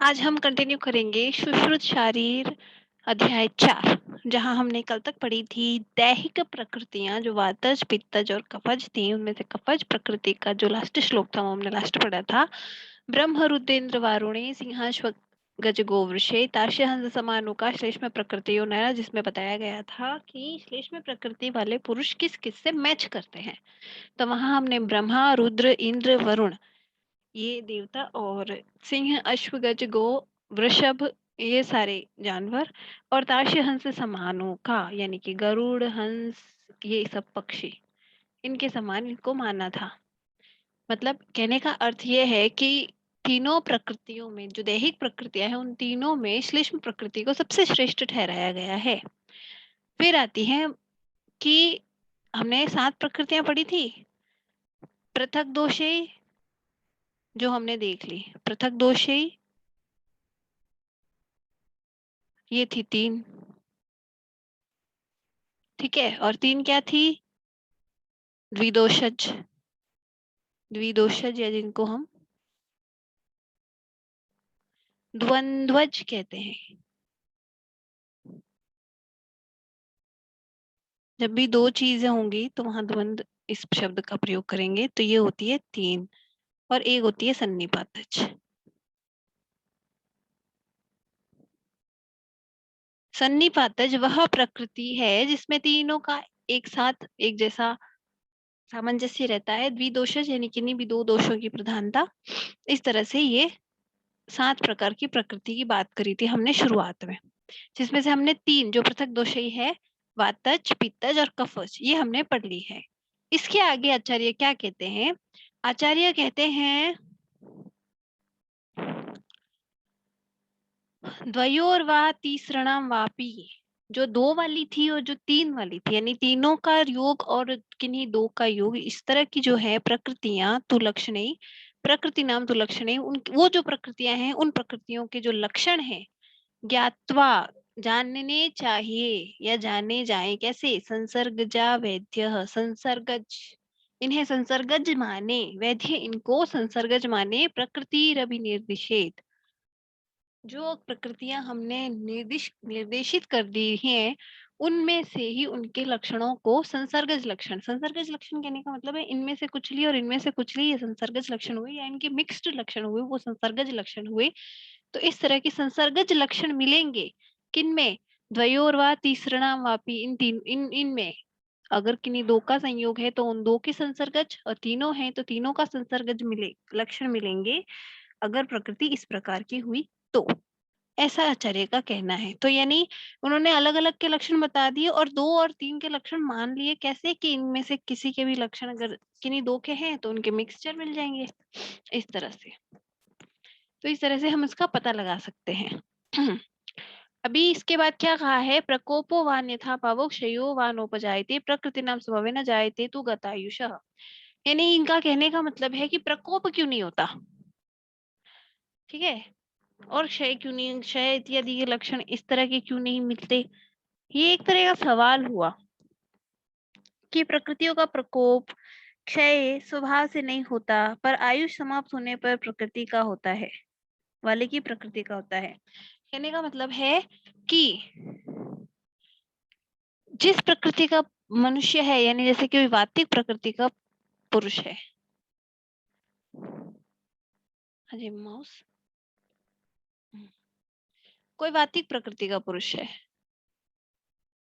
आज हम कंटिन्यू करेंगे सुश्रुत शारीर अध्याय 4, जहां हमने कल तक पढ़ी थी दैहिक प्रकृतियां जो वातज पित्तज और कफज थी। उनमें से कफज प्रकृति का जो लास्ट श्लोक था वो हमने लास्ट पढ़ा था। ब्रह्म रुद्रेंद्र वारुणे सिंहाश्व गज गोवृषे ताश्य हंस समानुका श्लेष्म प्रकृति नया, जिसमें बताया गया था कि श्लेष्म प्रकृति वाले पुरुष किस किस से मैच करते हैं। तो वहां हमने ब्रह्मा रुद्र इंद्र वरुण ये देवता और सिंह अश्व गज गो वृषभ ये सारे जानवर और ताश हंस समानों का यानी कि गरुड़ हंस ये सब पक्षी इनके समान इनको माना था। मतलब कहने का अर्थ ये है कि तीनों प्रकृतियों में जो दैहिक प्रकृतियां हैं उन तीनों में श्लेष्म प्रकृति को सबसे श्रेष्ठ ठहराया गया है। फिर आती है कि हमने 7 प्रकृतियां पढ़ी थी। पृथक दोषे जो हमने देख ली, पृथक दोषे ये थी 3। ठीक है, और 3 क्या थी? द्विदोषज, द्विदोषज या जिनको हम द्वंद्वज कहते हैं। जब भी 2 चीजें होंगी तो वहां द्वंद्व इस शब्द का प्रयोग करेंगे। तो ये होती है 3 और एक होती है सन्निपातज। सन्निपातज वह प्रकृति है जिसमें तीनों का एक साथ एक जैसा सामंजस्य रहता है। द्विदोषज यानी किन्हीं भी 2 दोषों की प्रधानता। इस तरह से ये 7 प्रकार की प्रकृति की बात करी थी हमने शुरुआत में, जिसमें से हमने 3 जो पृथक दोषी है वातज पित्तज और कफज ये हमने पढ़ ली है। इसके आगे आचार्य क्या कहते हैं? आचार्य कहते हैं द्वयोर वा तीसरणाम वापी, जो 2 वाली थी और जो 3 वाली थी यानी तीनों का योग और किन्हीं 2 का योग, इस तरह की जो है प्रकृतियां तु लक्षणे प्रकृति नाम तु लक्षणे उन वो जो प्रकृतियां हैं उन प्रकृतियों के जो लक्षण हैं ज्ञात्वा जानने चाहिए या जाने जाए। कैसे? संसर्गजा वैद्य संसर्गज, इन्हें संसर्गज माने, वैद्य इनको संसर्गज माने। प्रकृति रवि निर्दिशेत, जो प्रकृतियां हमने निर्देशित कर दी हैं उनमें से ही उनके लक्षणों को संसर्गज लक्षण, संसर्गज लक्षण कहने का मतलब है इनमें से कुछ ली और इनमें से कुछ ली ये संसर्गज लक्षण हुए, या इनके मिक्स्ड लक्षण हुए वो संसर्गज लक्षण हुए। तो इस तरह के संसर्गज लक्षण मिलेंगे किनमें? द्वयोर्वा तीसरणाम वापी, इन तीन इनमें अगर किन्हीं 2 का संयोग है तो उन 2 के संसर्गज, और तीनों हैं तो तीनों का संसर्गज मिले लक्षण मिलेंगे अगर प्रकृति इस प्रकार की हुई तो। ऐसा आचार्य का कहना है। तो यानी उन्होंने अलग अलग के लक्षण बता दिए और 2 और 3 के लक्षण मान लिए। कैसे? कि इनमें से किसी के भी लक्षण अगर किन्हीं 2 के हैं तो उनके मिक्सचर मिल जाएंगे इस तरह से। तो इस तरह से हम इसका पता लगा सकते हैं। अभी इसके बाद क्या कहा है? प्रकोपो वा अन्यथा पावो क्षयो वा नोपजायते प्रकृति नाम स्वभावे न जायते तु गतायुषः। यानी इनका कहने का मतलब है कि प्रकोप क्यों नहीं होता, ठीक है, और क्षय क्यों नहीं, क्षय इत्यादि के लक्षण इस तरह के क्यों नहीं मिलते। ये एक तरह का सवाल हुआ कि प्रकृतियों का प्रकोप क्षय स्वभाव से नहीं होता पर आयुष समाप्त होने पर प्रकृति का होता है, वाले की प्रकृति का होता है। कहने का मतलब है कि जिस प्रकृति का मनुष्य है यानी जैसे कि वातिक प्रकृति का पुरुष है, हाँ जी माउस, कोई वातिक प्रकृति का पुरुष है,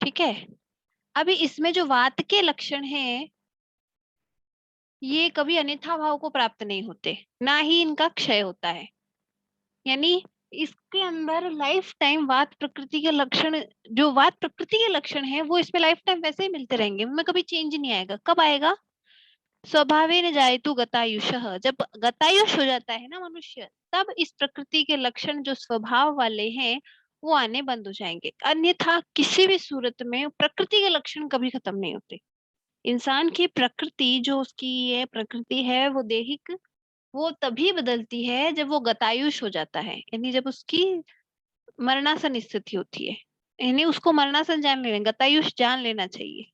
ठीक है। अभी इसमें जो वात के लक्षण हैं ये कभी अन्यथा भाव को प्राप्त नहीं होते, ना ही इनका क्षय होता है। यानी इसके अंदर लाइफ टाइम वात प्रकृति के लक्षण, जो वात प्रकृति के लक्षण है वो इसमें लाइफ टाइम वैसे ही मिलते रहेंगे, उनमें कभी चेंज नहीं आएगा। कब आएगा? स्वभावेन जायतु गतायुषः, जब गतायुष हो जाता है ना मनुष्य, तब इस प्रकृति के लक्षण जो स्वभाव वाले हैं वो आने बंद हो जाएंगे। अन्यथा किसी भी सूरत में प्रकृति के लक्षण कभी खत्म नहीं होते। इंसान की प्रकृति जो उसकी ये प्रकृति है वो दैहिक, वो तभी बदलती है जब वो गतायुष हो जाता है, यानी जब उसकी मरणासन स्थिति होती है। यानी उसको मरणासन जान लेना, गतायुष जान लेना चाहिए।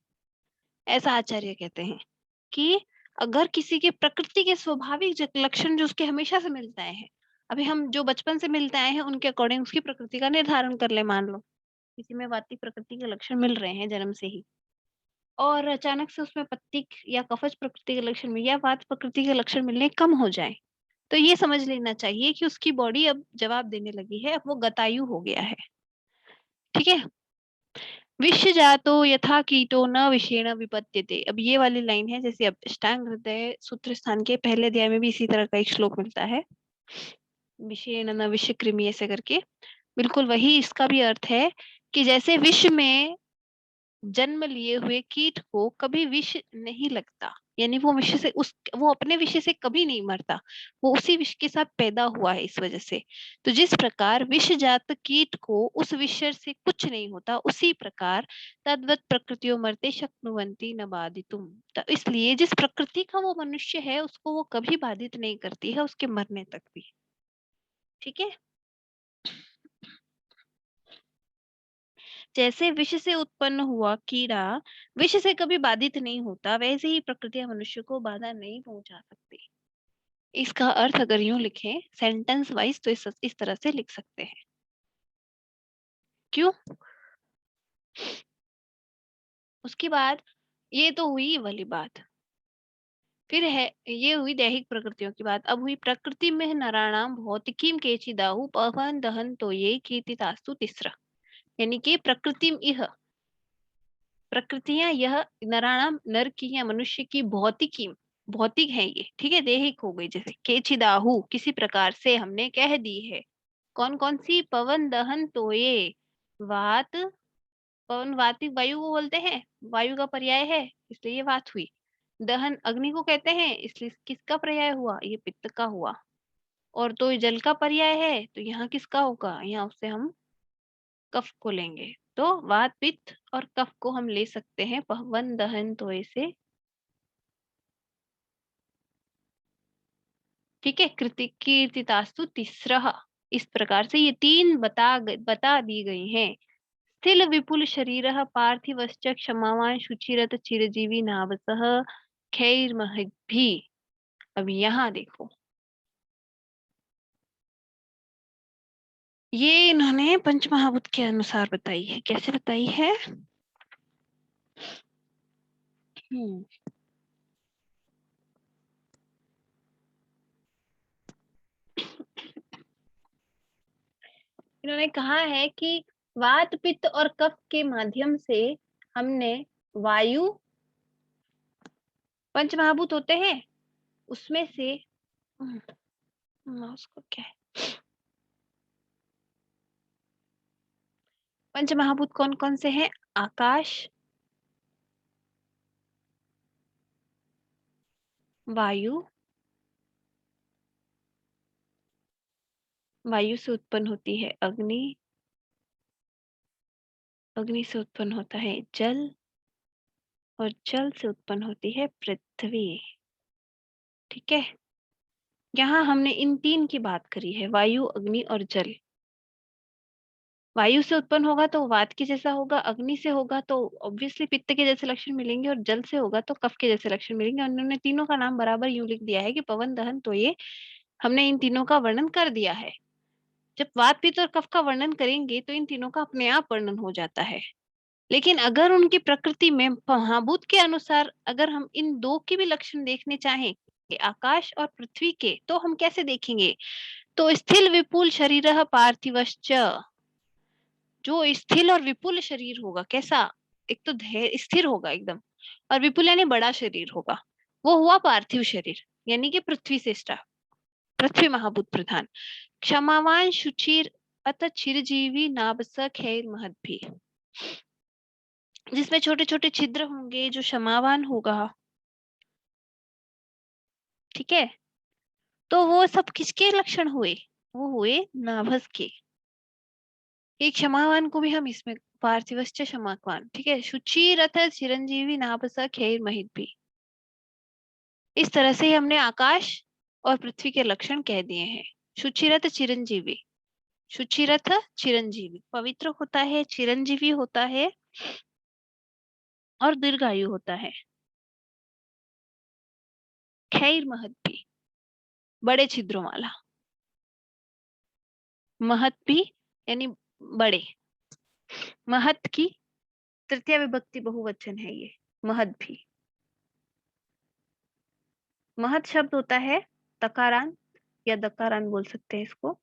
ऐसा आचार्य कहते हैं कि अगर किसी के प्रकृति के स्वाभाविक लक्षण जो उसके हमेशा से मिलता है, अभी हम जो बचपन से मिलते आए हैं उनके अकॉर्डिंग उसकी प्रकृति का निर्धारण कर ले, मान लो किसी में वाती प्रकृति के लक्षण मिल रहे हैं जन्म से ही, और अचानक से उसमें पत्तिक या कफज प्रकृति के लक्षण में या वात प्रकृति के लक्षण मिलने कम हो जाए, तो ये समझ लेना चाहिए कि उसकी बॉडी अब जवाब देने लगी है, अब वो गतायु हो गया है। ठीक है। विष जातो यथा कीटो न विषेण विपत्यते। अब ये वाली लाइन है, जैसे अब अष्टांग हृदय सूत्र स्थान के पहले अध्याय में भी इसी तरह का एक श्लोक मिलता है, विषेण न विष कृमि ऐसे करके, बिल्कुल वही इसका भी अर्थ है कि जैसे विष में जन्म लिए हुए कीट को कभी विष नहीं लगता, यानी वो विष से वो अपने विष से कभी नहीं मरता, वो उसी विष के साथ पैदा हुआ है इस वजह से। तो जिस प्रकार विषजात कीट को उस विष से कुछ नहीं होता, उसी प्रकार तद्वत प्रकृतियों मरते शक्नुवंती न बाधितुम। तो इसलिए जिस प्रकृति का वो मनुष्य है उसको वो कभी बाधित नहीं करती है, उसके मरने तक भी। ठीक है। जैसे विष से उत्पन्न हुआ कीड़ा विष से कभी बाधित नहीं होता, वैसे ही प्रकृति मनुष्य को बाधा नहीं पहुंचा सकती। इसका अर्थ अगर यूं लिखें सेंटेंस वाइज तो इस तरह से लिख सकते हैं। क्यों? उसके बाद ये तो हुई ये वाली बात, फिर है ये हुई दैहिक प्रकृतियों की बात। अब हुई प्रकृति में नराणाम भौतिकीम केचिदाहु पवन दहन तो ये कीर्तितास्तु तीसरा, यानी कि प्रकृति इह, प्रकृतियां यह नराणाम नर की या मनुष्य की भौतिकी, भौतिक है ये, ठीक है, दैहिक हो गई। जैसे केचिदाहु किसी प्रकार से हमने कह दी है, कौन कौन सी, पवन दहन तोये, वात, पवन वातिक वायु को बोलते हैं, वायु का पर्याय है इसलिए ये वात हुई। दहन अग्नि को कहते हैं इसलिए किसका पर्याय हुआ, ये पित्त का हुआ। और तो जल का पर्याय है तो यहाँ किसका होगा, यहाँ उससे हम कफ को लेंगे। तो वात पित्त और कफ को हम ले सकते हैं पवन दहन तो ऐसे। ठीक है। कीर्तितास्तु तीसरा, इस प्रकार से ये तीन बता दी गई हैं। स्थिल विपुल शरीर पार्थिवश्च क्षमावान शुचिरत चिरजीवी नावसः खैर्महद्भि। अब यहाँ देखो, ये इन्होंने पंचमहाभूत के अनुसार बताई है। कैसे बताई है? हम्म इन्होंने कहा है कि वात पित्त और कफ के माध्यम से हमने वायु, पंचमहाभूत होते हैं उसमें से, उसको क्या है, पंचमहाभूत कौन कौन से हैं? आकाश, वायु, वायु से उत्पन्न होती है अग्नि, अग्नि से उत्पन्न होता है जल, और जल से उत्पन्न होती है पृथ्वी। ठीक है। यहाँ हमने इन तीन की बात करी है, वायु, अग्नि और जल। वायु से उत्पन्न होगा तो वात के जैसा होगा, अग्नि से होगा तो ऑब्वियसली पित्त के जैसे लक्षण मिलेंगे, और जल से होगा तो कफ के जैसे लक्षण मिलेंगे। उन्होंने तीनों का नाम बराबर यूं लिख दिया है कि पवन दहन तो ये, हमने इन तीनों का वर्णन कर दिया है। जब वात पित्त और कफ का वर्णन करेंगे तो इन तीनों का अपने आप वर्णन हो जाता है। लेकिन अगर उनकी प्रकृति में महाभूत के अनुसार अगर हम इन दो के भी लक्षण देखने चाहें, आकाश और पृथ्वी के, तो हम कैसे देखेंगे? तो स्थिल विपुल शरीर पार्थिवश्च, जो स्थिल और विपुल शरीर होगा, कैसा? एक तो स्थिर होगा एकदम, और विपुल यानी बड़ा शरीर होगा, वो हुआ पार्थिव शरीर, यानी कि पृथ्वी से स्टार्ट, पृथ्वी महाभूत प्रधान। क्षमावान शुचिर अत चिरजीवी नाभस खैर महद भी, जिसमें छोटे छोटे छिद्र होंगे, जो क्षमावान होगा। ठीक है। तो वो सब किसके लक्षण हुए? वो हुए नाभस के। एक क्षमावान को भी हम इसमें पार्थिवश्च क्षमावान, ठीक है, शुचि रथ चिरंजीवी नाभस खैर महित भी। इस तरह से हमने आकाश और पृथ्वी के लक्षण कह दिए हैं। शुचिरथ चिरंजीवी, शुचिरथ चिरंजीवी पवित्र होता है, चिरंजीवी होता है, और दीर्घायु होता है। खैर महत भी, बड़े छिद्रों वाला। महत भी यानी बड़े, महत की तृतीय विभक्ति बहुवचन है ये, महत भी। महत शब्द होता है तकारांत या दकारांत बोल सकते हैं इसको,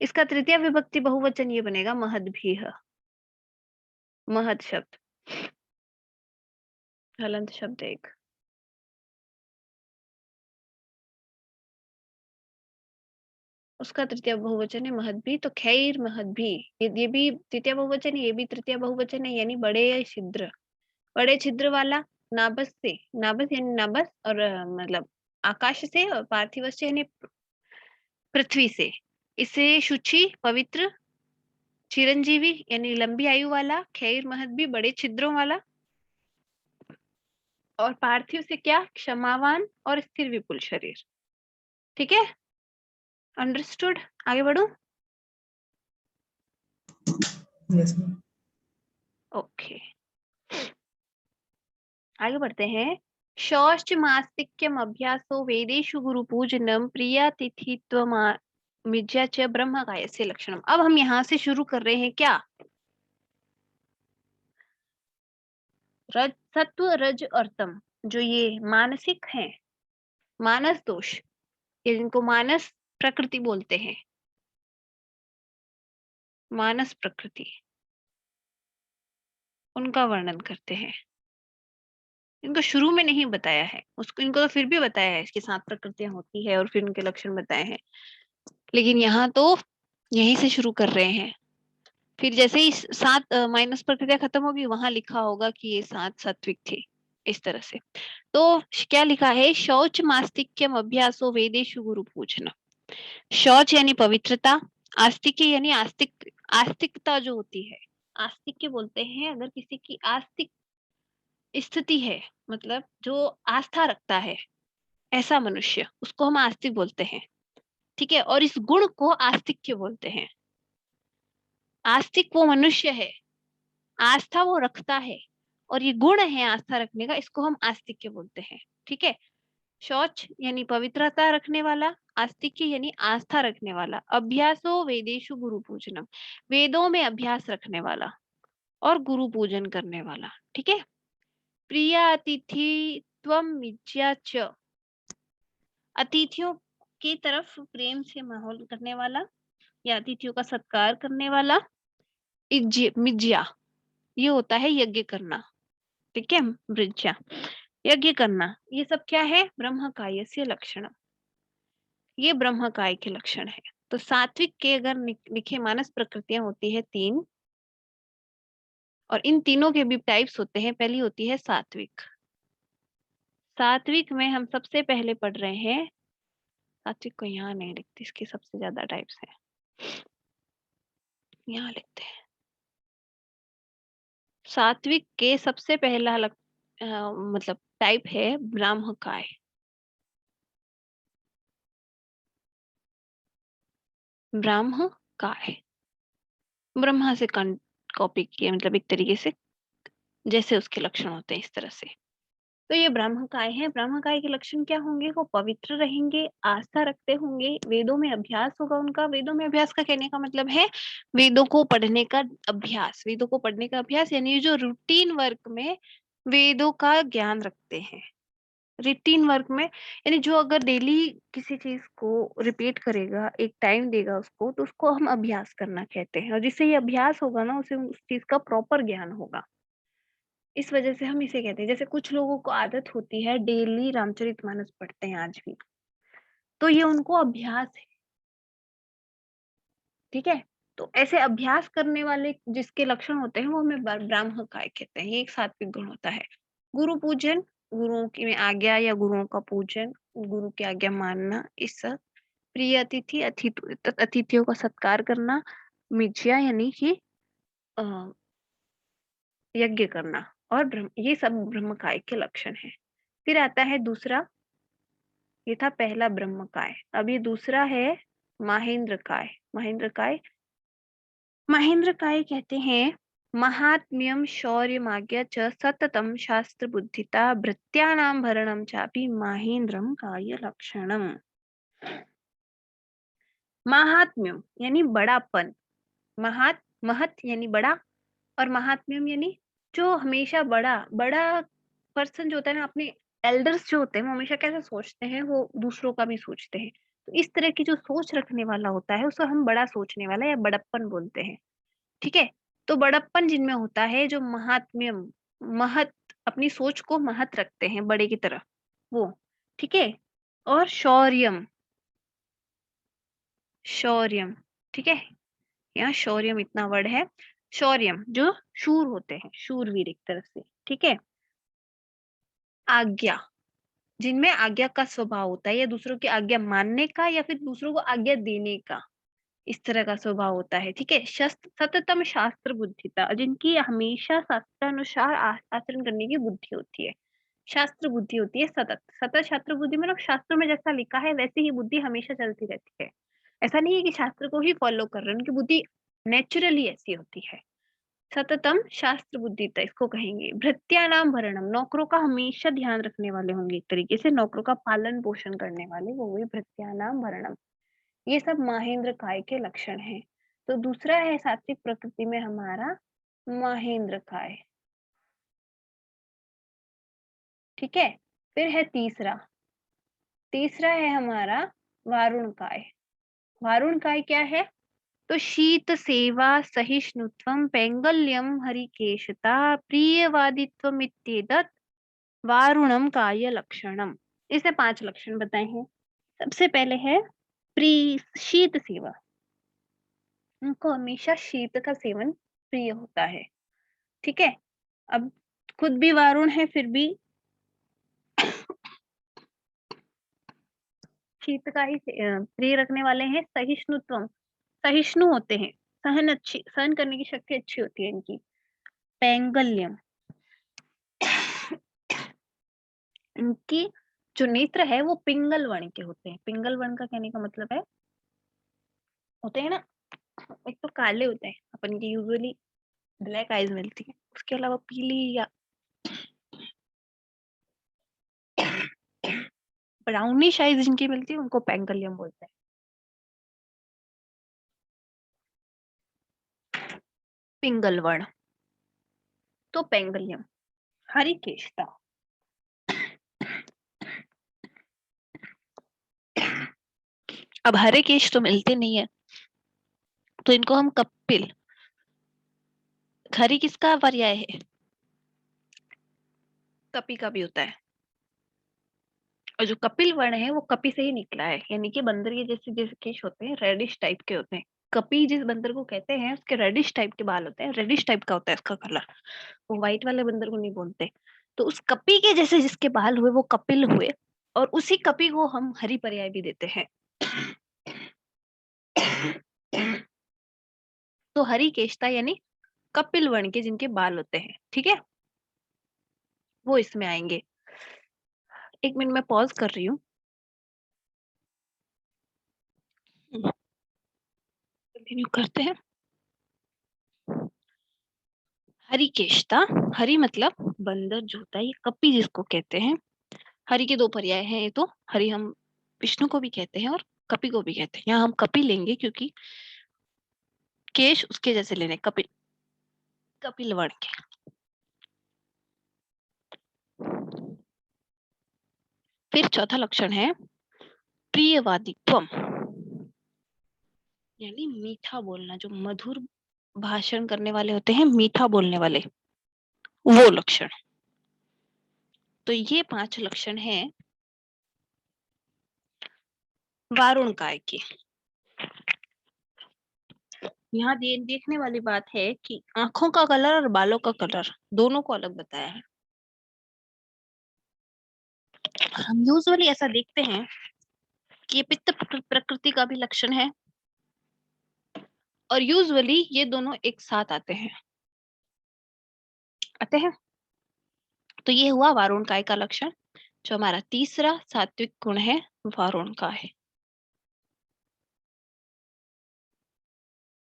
इसका तृतीय विभक्ति बहुवचन ये बनेगा महद भी है, महत शब्द, हलंत शब्द एक। उसका तृतीय बहुवचन है महद भी, तो खैर महद भी, ये भी तृतीय बहुवचन है, ये भी तृतीय बहुवचन है, यानी बड़े छिद्र, बड़े छिद्र वाला। नाबस से, नाबस यानी नाबस और मतलब आकाश से, और पार्थिव से यानी पृथ्वी से। इसे शुचि पवित्र, चिरंजीवी यानी लंबी आयु वाला, खैर महद भी बड़े छिद्रों वाला, और पार्थिव से क्या, क्षमावान और स्थिर विपुल शरीर। ठीक है, अंडरस्टूड। आगे बढ़ू। Yes ma'am. ओके, आगे बढ़ते हैं। शौच मास्तिक्यम अभ्यासो वेदेषु गुरु पूजनम प्रियातिथित्व मिज्या च ब्रह्म कायस्य लक्षणम। अब हम यहाँ से शुरू कर रहे हैं क्या, रज सत्व रज और तम, जो ये मानसिक है, मानस दोष, ये जिनको मानस प्रकृति बोलते हैं, मानस प्रकृति, उनका वर्णन करते हैं। इनको शुरू में नहीं बताया है, उसको इनको तो फिर भी बताया है, इसके साथ प्रकृतियां होती है और फिर उनके लक्षण बताए हैं, लेकिन यहाँ तो यहीं से शुरू कर रहे हैं। फिर जैसे ही सात माइनस प्रक्रिया खत्म होगी, वहां लिखा होगा कि ये सात सात्विक थे, इस तरह से। तो क्या लिखा है, शौच मास्तिक्यम अभ्यासो वेदेषु गुरु पूजना। शौच यानी पवित्रता, आस्तिक्य यानी आस्तिक, आस्तिकता जो होती है, आस्तिक्य बोलते हैं अगर किसी की आस्तिक स्थिति है, मतलब जो आस्था रखता है, ऐसा मनुष्य, उसको हम आस्तिक बोलते हैं। ठीक है, और इस गुण को आस्तिक्य बोलते हैं। आस्तिक वो मनुष्य है, आस्था वो रखता है, और ये गुण है आस्था रखने का, इसको हम आस्तिक्य बोलते हैं। ठीक है, शौच यानी पवित्रता रखने वाला, आस्तिक्य यानी आस्था रखने वाला, अभ्यासो वेदेशु गुरु पूजनम, वेदों में अभ्यास रखने वाला और गुरु पूजन करने वाला। ठीक है, प्रिय अतिथि त्वम मिज्या च, अतिथियों की तरफ प्रेम से माहौल करने वाला या अतिथियों का सत्कार करने वाला। मिज्या ये होता है यज्ञ करना। ठीक है, मृज्या यज्ञ करना, ये सब क्या है, ब्रह्म काय से लक्षण, ये ब्रह्म काय के लक्षण है। तो सात्विक के अगर लिखे मानस प्रकृतियां होती है तीन, और इन तीनों के भी टाइप्स होते हैं। पहली होती है सात्विक, सात्विक में हम सबसे पहले पढ़ रहे हैं, सात्विक को यहाँ नहीं लिखते, इसके सबसे ज्यादा टाइप्स हैं, यहाँ लिखते हैं। सात्विक के सबसे पहला मतलब टाइप है ब्राह्मकाय। ब्राह्मकाय ब्रह्मा से कॉपी किए, मतलब एक तरीके से जैसे उसके लक्षण होते हैं इस तरह से। तो ये ब्राह्मकाय है। ब्राह्मकाय के लक्षण क्या होंगे, वो पवित्र रहेंगे, आस्था रखते होंगे, वेदों में अभ्यास होगा उनका। वेदों में अभ्यास का कहने का मतलब है वेदों को पढ़ने का अभ्यास, वेदों को पढ़ने का अभ्यास यानी जो रूटीन वर्क में वेदों का ज्ञान रखते हैं। रूटीन वर्क में यानी जो अगर डेली किसी चीज को रिपीट करेगा, एक टाइम देगा उसको, तो उसको हम अभ्यास करना कहते हैं। और जिससे ये अभ्यास होगा ना, उसे उस चीज का प्रॉपर ज्ञान होगा। इस वजह से हम इसे कहते हैं। जैसे कुछ लोगों को आदत होती है डेली रामचरितमानस पढ़ते हैं आज भी, तो ये उनको अभ्यास है। ठीक है, तो ऐसे अभ्यास करने वाले जिसके लक्षण होते हैं वो हमें ब्राह्मकाय कहते हैं। ये एक सात्विक गुण होता है। गुरु पूजन, गुरुओं की आज्ञा या गुरुओं का पूजन, गुरु की आज्ञा मानना, इस सब। प्रिय अतिथि, अतिथियों का सत्कार करना। मिज्या यानी कि यज्ञ करना, और ये सब ब्रह्मकाय के लक्षण है। फिर आता है दूसरा, ये था पहला ब्रह्मकाय। अब ये दूसरा है महेंद्र काय। महेंद्र काय, महेंद्र काय कहते हैं महात्म्यम शौर्य माज्ञा च सततम शास्त्र बुद्धिता भृत्यानाम भरणम चापि महेंद्रम काय लक्षणम। महात्म्यम यानी बड़ापन, महत यानी बड़ा, और महात्म्यम यानी जो हमेशा बड़ा बड़ा पर्सन जो होता है ना, अपने एल्डर्स जो होते हैं वो हमेशा कैसे सोचते हैं, वो दूसरों का भी सोचते हैं। तो इस तरह की जो सोच रखने वाला होता है उसको हम बड़ा सोचने वाला या बड़प्पन बोलते हैं। ठीक है? तो बड़प्पन जिनमें होता है, जो महात्म्यम, महत, अपनी सोच को महत रखते हैं बड़े की तरह, वो। ठीक है? और शौर्यम, शौर्यम, ठीक है? यहाँ शौर्यम इतना वर्ड है। शौर्यम जो शूर होते हैं, शूरवीर एक तरह से। ठीक है? आज्ञा, जिनमें आज्ञा का स्वभाव होता है, या दूसरों की आज्ञा मानने का या फिर दूसरों को आज्ञा देने का, इस तरह का स्वभाव होता है। ठीक है? शस्त्र सततम शास्त्र बुद्धिता, जिनकी हमेशा शास्त्रानुसार आचरण करने की बुद्धि होती है। शास्त्र बुद्धि होती है सतत। सतत शास्त्र बुद्धि मतलब शास्त्रों में जैसा लिखा है वैसे ही बुद्धि हमेशा चलती रहती है। ऐसा नहीं है कि शास्त्र को ही फॉलो कर रहे हैं, उनकी बुद्धि नेचुरली ऐसी होती है। सततम शास्त्र बुद्धिता इसको कहेंगे। भृत्यानाम भरणम, नौकरों का हमेशा ध्यान रखने वाले होंगे, एक तरीके से नौकरों का पालन पोषण करने वाले, वो हुए भृत्यानाम भरणम। ये सब महेंद्र काय के लक्षण हैं। तो दूसरा है सात्विक प्रकृति में हमारा महेंद्र काय। ठीक है? फिर है तीसरा, तीसरा है हमारा वारुण काय। वारुण काय क्या है? तो शीत सेवा सहिष्णुत्वम पैंगल्यम हरिकेशता प्रियवादित्वम इत्येतत् वारुणम काय लक्षणम। इसे 5 लक्षण बताए हैं। सबसे पहले है शीत सेवा, उनको हमेशा शीत का सेवन प्रिय होता है। ठीक है? अब खुद भी वारुण है फिर भी शीत का ही प्रिय रखने वाले हैं। सहिष्णुत्वम, सहिष्णु होते हैं, सहन करने की शक्ति अच्छी होती है इनकी। पैंगल्यम, इनकी जो नेत्र है वो पिंगल वर्ण के होते हैं। पिंगल वर्ण का कहने का मतलब है, होते हैं ना, एक तो काले होते हैं, अपन की यूजुअली ब्लैक आईज मिलती है, उसके अलावा पीली या ब्राउनिश आईज जिनकी मिलती है उनको पैंगल्यम बोलते हैं। पिंगल वर्ण तो पैंगल्यम। हरिकेशता, अब हरे केश तो मिलते नहीं है, तो इनको हम कपिल, हरि किसका पर्याय है? कपि का भी होता है। और जो कपिल वर्ण है वो कपि से ही निकला है, यानी कि बंदर के जैसे जैसे केश होते हैं, रेडिश टाइप के होते हैं। कपि जिस बंदर को कहते हैं उसके रेडिश टाइप के बाल होते हैं, रेडिश टाइप का होता है इसका कलर। वो व्हाइट वाले बंदर को नहीं बोलते। तो उस कपि के जैसे जिसके बाल हुए वो कपिल हुए, और उसी कपि को हम हरि पर्याय भी देते हैं। तो हरि केशता यानी कपिल वर्ण के जिनके बाल होते हैं। ठीक है? वो इसमें आएंगे। 1 मिनट में पॉज कर रही हूँ। कंटिन्यू करते हैं। हरिकेशता, हरि मतलब बंदर जो होता है, ये कपि जिसको कहते हैं। हरि के 2 पर्याय हैं, ये तो हरि हम विष्णु को भी कहते हैं और कपि को भी कहते हैं। यहाँ हम कपि लेंगे क्योंकि केश उसके जैसे लेने, कपिल, कपिल वर्ण के। फिर चौथा लक्षण है प्रियवादित्वम, यानी मीठा बोलना, जो मधुर भाषण करने वाले होते हैं, मीठा बोलने वाले, वो लक्षण। तो ये 5 लक्षण हैं वारुण काय के। यहाँ देखने वाली बात है कि आंखों का कलर और बालों का कलर दोनों को अलग बताया है। हम यूजुअली ऐसा देखते हैं कि ये पित्त प्रकृति का भी लक्षण है, और यूजुअली ये दोनों एक साथ आते हैं, तो ये हुआ वारुण काय का लक्षण। जो हमारा तीसरा सात्विक गुण है वारुण का है।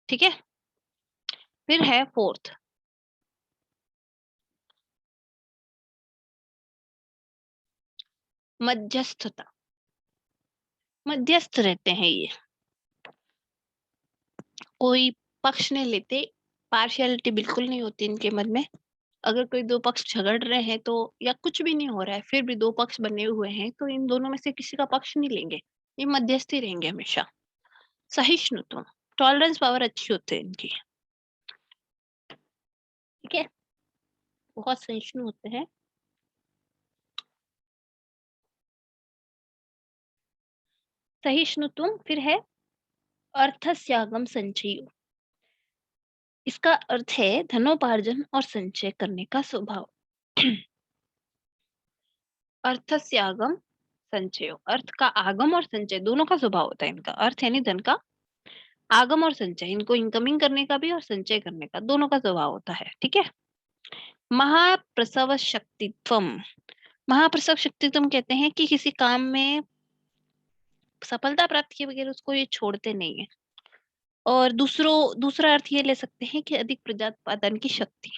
ठीक है? फिर है फोर्थ, मध्यस्थता। मध्यस्थ रहते हैं ये, कोई पक्ष नहीं लेते, पार्शियलिटी बिल्कुल नहीं होती इनके मन में। अगर कोई दो पक्ष झगड़ रहे हैं तो, या कुछ भी नहीं हो रहा है, फिर भी दो पक्ष बने हुए हैं, तो इन दोनों में से किसी का पक्ष नहीं लेंगे, ये मध्यस्थी रहेंगे हमेशा। सहिष्णुता, टॉलरेंस पावर अच्छी होती है इनकी, ठीक है, बहुत सहिष्णु होते हैं। सहिष्णुत्व फिर है अर्थस्यागम संचयो। इसका अर्थ है धनोपार्जन और संचय करने का स्वभाव। अर्थस्यागम संचयो, अर्थ का आगम और संचय दोनों का स्वभाव होता है इनका। अर्थ यानी धन का आगम और संचय, इनको इनकमिंग करने का भी और संचय करने का, दोनों का स्वभाव होता है, ठीक है। महाप्रसव शक्तित्वम, महाप्रसव शक्तित्वम कहते हैं कि किसी काम में सफलता प्राप्त किए बगैर उसको ये छोड़ते नहीं है। और दूसरा अर्थ ये ले सकते हैं कि अधिक प्रजोत्पादन की शक्ति।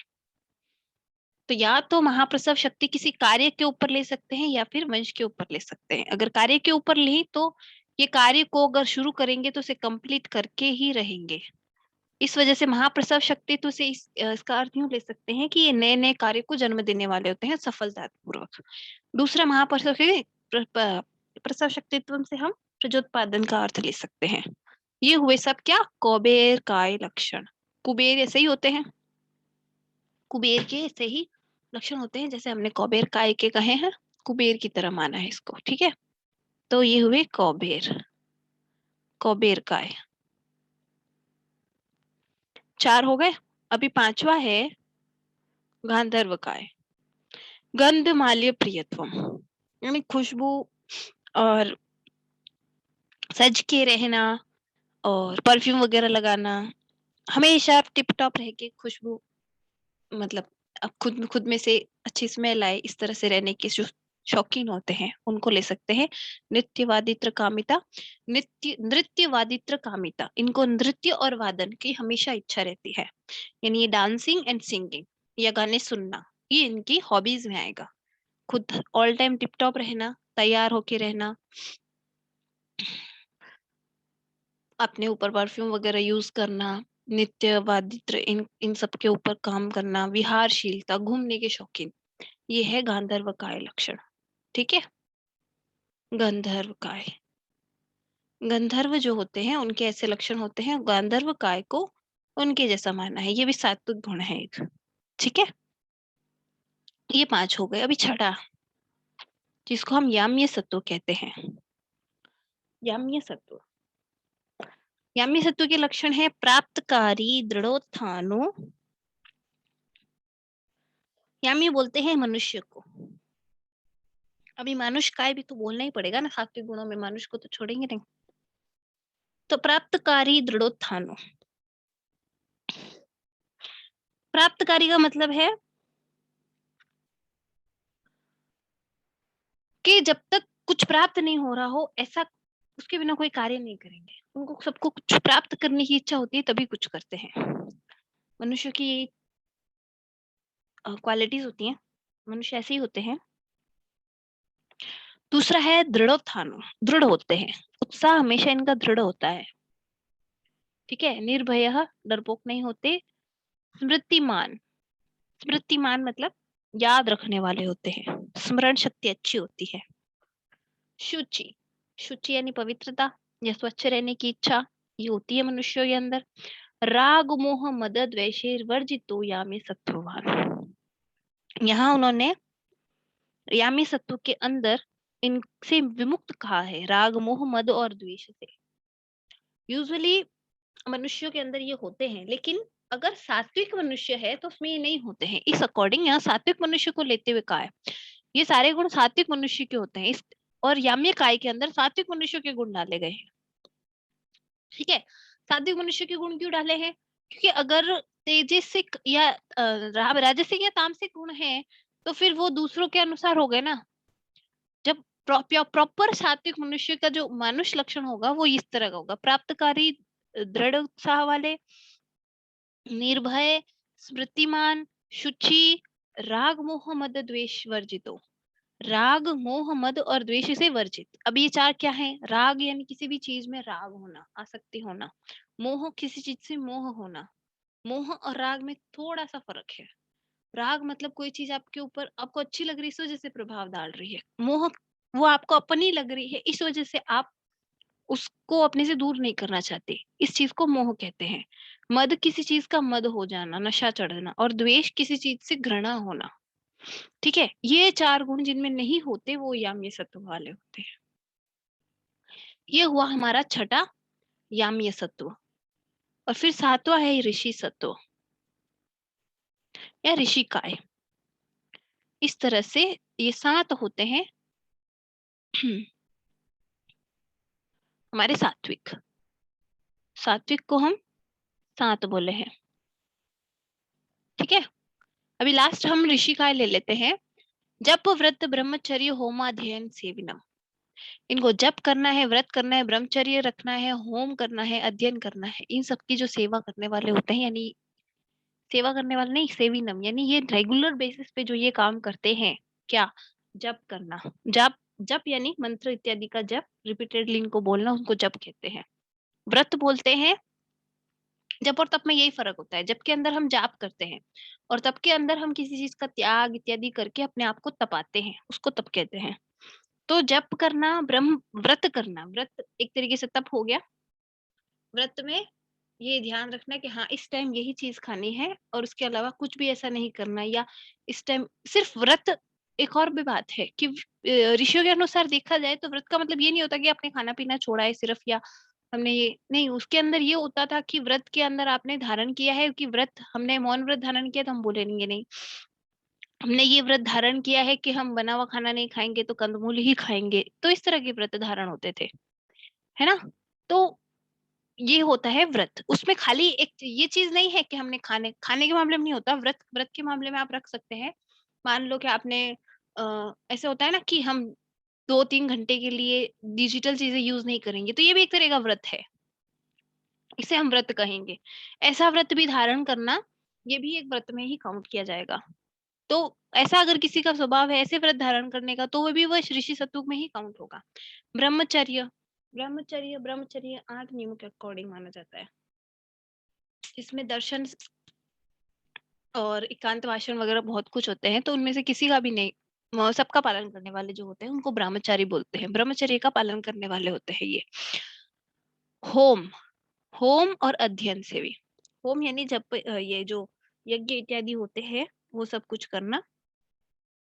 तो या तो महाप्रसव शक्ति किसी कार्य के ऊपर ले सकते हैं या फिर वंश के ऊपर ले सकते हैं। अगर कार्य के ऊपर ले तो ये कार्य को अगर शुरू करेंगे तो उसे कंप्लीट करके ही रहेंगे। इस वजह से महाप्रसव शक्तित्व से इसका अर्थ यूं ले सकते हैं कि ये नए नए कार्य को जन्म देने वाले होते हैं सफलतापूर्वक। दूसरा महाप्रसव प्रसव शक्तित्व से हम प्रजोत्पादन का अर्थ ले सकते हैं। ये हुए सब क्या, कुबेर काय लक्षण। कुबेर ऐसे ही होते हैं, कुबेर के ऐसे ही लक्षण होते हैं जैसे हमने कुबेर काय के कहे हैं, कुबेर की तरह माना है इसको, ठीक है। तो ये हुए कुबेर, कुबेर काय, 4 हो गए। अभी 5वां है गांधर्व काय। गंधमाल्य प्रियत्वम, यानी खुशबू और सज के रहना और परफ्यूम वगैरह लगाना, हमेशा टिप टॉप रह के खुशबू, मतलब अब खुद खुद में से अच्छी स्मेल आए, इस तरह से रहने के जो शौकीन होते हैं उनको ले सकते हैं। नित्यवादित्र कामिता, नृत्यवादित्र कामिता, इनको नृत्य और वादन की हमेशा इच्छा रहती है, यानी ये डांसिंग एंड सिंगिंग या गाने सुनना, ये इनकी हॉबीज में आएगा। खुद ऑल टाइम टिप टॉप रहना, तैयार होके रहना, अपने ऊपर परफ्यूम वगैरह यूज करना, नित्य वादित्र इन सब के ऊपर काम करना, विहारशीलता, घूमने के शौकीन, ये है गांधर्व काय लक्षण, ठीक है। गंधर्व काय, गंधर्व जो होते हैं उनके ऐसे लक्षण होते हैं, गांधर्व काय को उनके जैसा माना है, ये भी सात्विक गुण है एक, ठीक है। ये 5 हो गए। अभी छठा, जिसको हम याम्य सत्व कहते हैं। याम्य सत्व, याम्य सत्व के लक्षण है प्राप्तकारी, दृढ़ोत्थानो। यामी बोलते हैं मनुष्य को। अभी मानुष काय भी तो बोलना ही पड़ेगा ना, सात्विक गुणों में मानुष को तो छोड़ेंगे नहीं। तो प्राप्तकारी दृढ़ोत्थानो, प्राप्तकारी का मतलब है कि जब तक कुछ प्राप्त नहीं हो रहा हो, ऐसा उसके बिना कोई कार्य नहीं करेंगे। उनको सबको कुछ प्राप्त करने की इच्छा होती है तभी कुछ करते हैं। मनुष्य की ये क्वालिटीज होती हैं, मनुष्य ऐसे ही होते हैं। दूसरा है दृढ़ोत्थानो, दृढ़ होते हैं, उत्साह हमेशा इनका दृढ़ होता है, ठीक है। निर्भय, डरपोक नहीं होते। स्मृतिमान, स्मृतिमान मतलब याद रखने वाले होते हैं, स्मरण शक्ति अच्छी होती है। शुचि, शुचि यानी पवित्रता या स्वच्छ रहने की इच्छा, ये होती है मनुष्यों के अंदर। राग मोह मद द्वेषेर वर्जितो यामी सत्ववान, यहाँ उन्होंने यामी सत्व के अंदर इनसे विमुक्त कहा है, राग मोह मद और द्वेष से। यूजुअली मनुष्यों के अंदर ये होते हैं, लेकिन अगर सात्विक मनुष्य है तो उसमें ये नहीं होते हैं। इस अकॉर्डिंग यहाँ सात्विक मनुष्य को लेते हुए कहा है, ये सारे गुण सात्विक मनुष्य के होते हैं। इस और याम्य काय के अंदर सात्विक मनुष्य के गुण डाले गए हैं, ठीक है। सात्विक मनुष्य के गुण क्यों डाले हैं, क्योंकि अगर तेजसिक या राजसिक या तामसिक गुण है तो फिर वो दूसरों के अनुसार हो गए ना। जब प्रॉपर सात्विक मनुष्य का जो मानुष लक्षण होगा वो इस तरह का होगा, प्राप्तकारी, दृढ़ उत्साह वाले, निर्भय, स्मृतिमान, शुचि, राग मोह मद द्वेष वर्जितो। राग, मोह, मद और द्वेष से वर्जित। अब ये चार क्या है? राग यानी किसी भी चीज में राग होना, आसक्ति होना। मोह, किसी चीज से मोह होना। मोह और राग में थोड़ा सा फर्क है। राग मतलब कोई चीज आपके ऊपर, आपको अच्छी लग रही है इस वजह से प्रभाव डाल रही है। मोह, वो आपको अपनी लग रही है इस वजह से आप उसको अपने से दूर नहीं करना चाहते, इस चीज को मोह कहते हैं। मद, किसी चीज का मद हो जाना, नशा चढ़ना। और द्वेष, किसी चीज से घृणा होना। ठीक है, ये चार गुण जिनमें नहीं होते वो याम्य सत्व वाले होते हैं। ये हुआ हमारा छठा याम्य सत्व। और फिर सातवां है ऋषि सत्व या ऋषि काय। इस तरह से ये 7 होते हैं हमारे सात्विक। सात्विक को हम 7 बोले हैं। ठीक है, अभी लास्ट हम ऋषि काय ले लेते हैं। जप, व्रत, ब्रह्मचर्य, होमाध्ययन, सेवनम। इनको जप करना है, व्रत करना है, ब्रह्मचर्य रखना है, होम करना है, अध्ययन करना है। इन सब की जो सेवा करने वाले होते हैं, यानी सेवा करने वाले नहीं, सेविनम, यानी ये रेगुलर बेसिस पे जो ये काम करते हैं, क्या? जप करना। जप, जप यानी मंत्र इत्यादि का जप, रिपीटेडली इनको बोलना, उनको जप कहते हैं। व्रत बोलते हैं। जप और तप में यही फर्क होता है, जप के अंदर हम जाप करते हैं और तप के अंदर हम किसी चीज का त्याग इत्यादि करके अपने आप को तपाते हैं, उसको तप कहते हैं। तो जप करना, ब्रह्म व्रत करना, व्रत एक तरीके से तप हो गया। व्रत में ये ध्यान रखना कि हाँ इस टाइम यही चीज खानी है और उसके अलावा कुछ भी ऐसा नहीं करना, या इस टाइम सिर्फ व्रत। एक और भी बात है कि ऋषियों के अनुसार देखा जाए तो व्रत का मतलब ये नहीं होता कि आपने खाना पीना छोड़ा है सिर्फ, या हमने ये नहीं, उसके अंदर ये होता था कि व्रत के अंदर आपने धारण किया है कि व्रत, हमने मौन व्रत धारण किया तो हम बोलेंगे नहीं, हमने ये व्रत धारण किया है कि हम बना हुआ खाना नहीं खाएंगे तो कंदमूल ही खाएंगे, तो इस तरह के व्रत धारण होते थे, है ना। तो ये होता है व्रत। उसमें खाली एक ये चीज नहीं है कि हमने खाने खाने के मामले में नहीं होता। व्रत व्रत के मामले में आप रख सकते हैं। मान लो कि आपने ऐसे होता है ना कि हम 2-3 घंटे के लिए डिजिटल चीजें यूज नहीं करेंगे, तो ये भी एक तरह का व्रत है, इसे हम व्रत कहेंगे। ऐसा व्रत भी धारण करना, ये भी एक व्रत में ही काउंट किया जाएगा। तो ऐसा अगर किसी का स्वभाव है ऐसे व्रत धारण करने का, तो वो भी वह ऋषि सत्व में ही काउंट होगा। ब्रह्मचर्य, ब्रह्मचर्य ब्रह्मचर्य 8 नियमों के अकॉर्डिंग माना जाता है। इसमें दर्शन और एकांत वासन वगैरह बहुत कुछ होते हैं, तो उनमें से किसी का भी नहीं, सबका पालन करने वाले जो होते हैं उनको ब्रह्मचारी बोलते हैं। ब्रह्मचर्य का पालन करने वाले होते हैं ये। होम, होम और अध्ययन से भी। होम यानी जब ये जो यज्ञ इत्यादि होते हैं वो सब कुछ करना,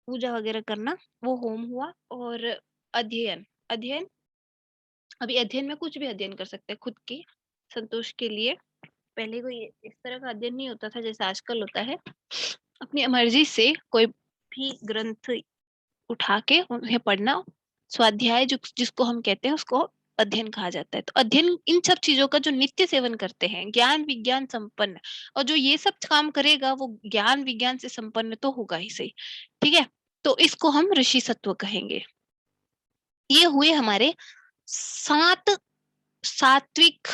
पूजा वगैरह करना, वो होम हुआ। और अध्ययन, अध्ययन, अभी अध्ययन में कुछ भी अध्ययन कर सकते हैं खुद के संतोष के लिए। पहले कोई इस तरह का अध्ययन नहीं होता था जैसे आजकल होता है। अपनी मर्जी से कोई भी ग्रंथ उठा के उन्हें पढ़ना, स्वाध्याय जो जिसको हम कहते हैं उसको अध्ययन कहा जाता है। तो अध्ययन इन सब चीजों का जो नित्य सेवन करते हैं, ज्ञान विज्ञान संपन्न, और जो ये सब काम करेगा वो ज्ञान विज्ञान से संपन्न तो होगा ही सही। ठीक है, तो इसको हम ऋषि सत्व कहेंगे। ये हुए हमारे 7 सात्विक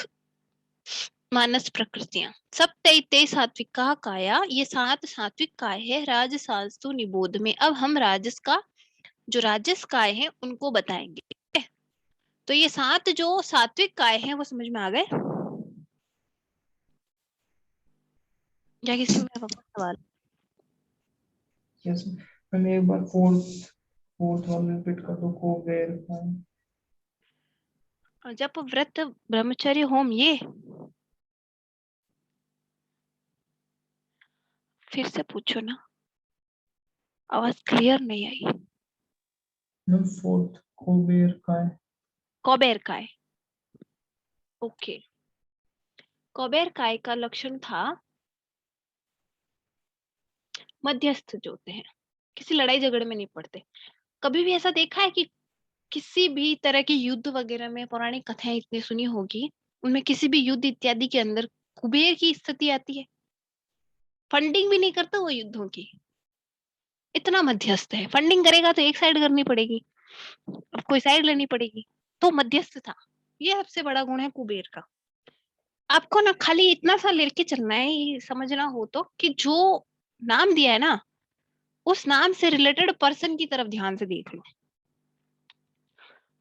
मानस प्रकृतियां। सब तैते सात्विक का काया, ये 7 सात्विक काय है। राजसास्तु निबोध में, अब हम राजस का जो राजस काय है उनको बताएंगे। तो ये 7 जो सात्विक काय है वो समझ में आ गए? या किसी में सवाल? यस मैंने एक बार फोर्थ फोर्थ वाला रिपीट कर दो, को वेर जब व्रत ब्रह्मचर्य होम, ये फिर से पूछो ना, आवाज क्लियर नहीं आई। फोर्थ को वेर का है। कौबेर काय, ओके। कौबेर काय का लक्षण था मध्यस्थ जो होते हैं, किसी लड़ाई झगड़े में नहीं पड़ते। कभी भी ऐसा देखा है कि किसी भी तरह के युद्ध वगैरह में, पौराणिक कथाएं इतनी सुनी होगी, उनमें किसी भी युद्ध इत्यादि के अंदर कुबेर की स्थिति आती है? फंडिंग भी नहीं करता वो युद्धों की, इतना मध्यस्थ है। फंडिंग करेगा तो एक साइड करनी पड़ेगी, अब कोई साइड लेनी पड़ेगी, तो मध्यस्थ था। ये सबसे बड़ा गुण है कुबेर का। आपको ना खाली इतना सा लेके चलना है, ये समझना हो तो कि जो नाम दिया है ना उस नाम से रिलेटेड पर्सन की तरफ ध्यान से देख लो।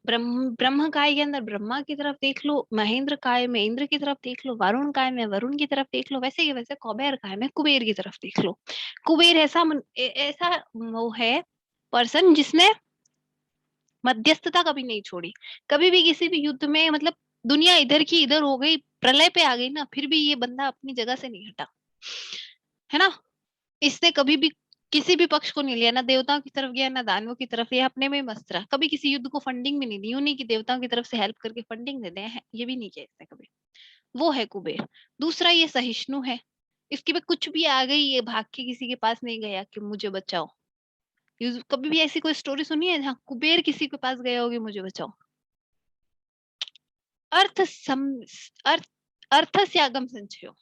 ब्रह्म काय के अंदर ब्रह्मा की तरफ देख लो, महेंद्र काय में इंद्र की तरफ देख लो, वरुण काय में वरुण की तरफ देख लो, वैसे के वैसे कुबेर काय में कुबेर की तरफ देख लो। कुबेर ऐसा वो है पर्सन जिसने मध्यस्थता कभी नहीं छोड़ी। कभी भी किसी भी युद्ध में, मतलब दुनिया इधर की इधर हो गई, प्रलय पे आ गई ना, फिर भी ये बंदा अपनी जगह से नहीं हटा, है ना। इसने कभी भी किसी भी पक्ष को नहीं लिया, ना देवताओं की तरफ गया ना दानवों की तरफ, ये अपने में ही मस्त रहा। कभी किसी युद्ध को फंडिंग भी नहीं दी, यूं नहीं कि देवताओं की तरफ से हेल्प करके फंडिंग दे दे, ये भी नहीं किया इसने कभी। वो है कुबेर। दूसरा ये सहिष्णु है, इसके पे कुछ भी आ गई ये भाग के किसी के पास नहीं गया कि मुझे बचाओ। कभी भी ऐसी कोई स्टोरी सुनी है जहाँ कुबेर किसी के पास गया होगी मुझे बचाओ। अर्थ सम अर्थ अर्थ से आगम संचयो,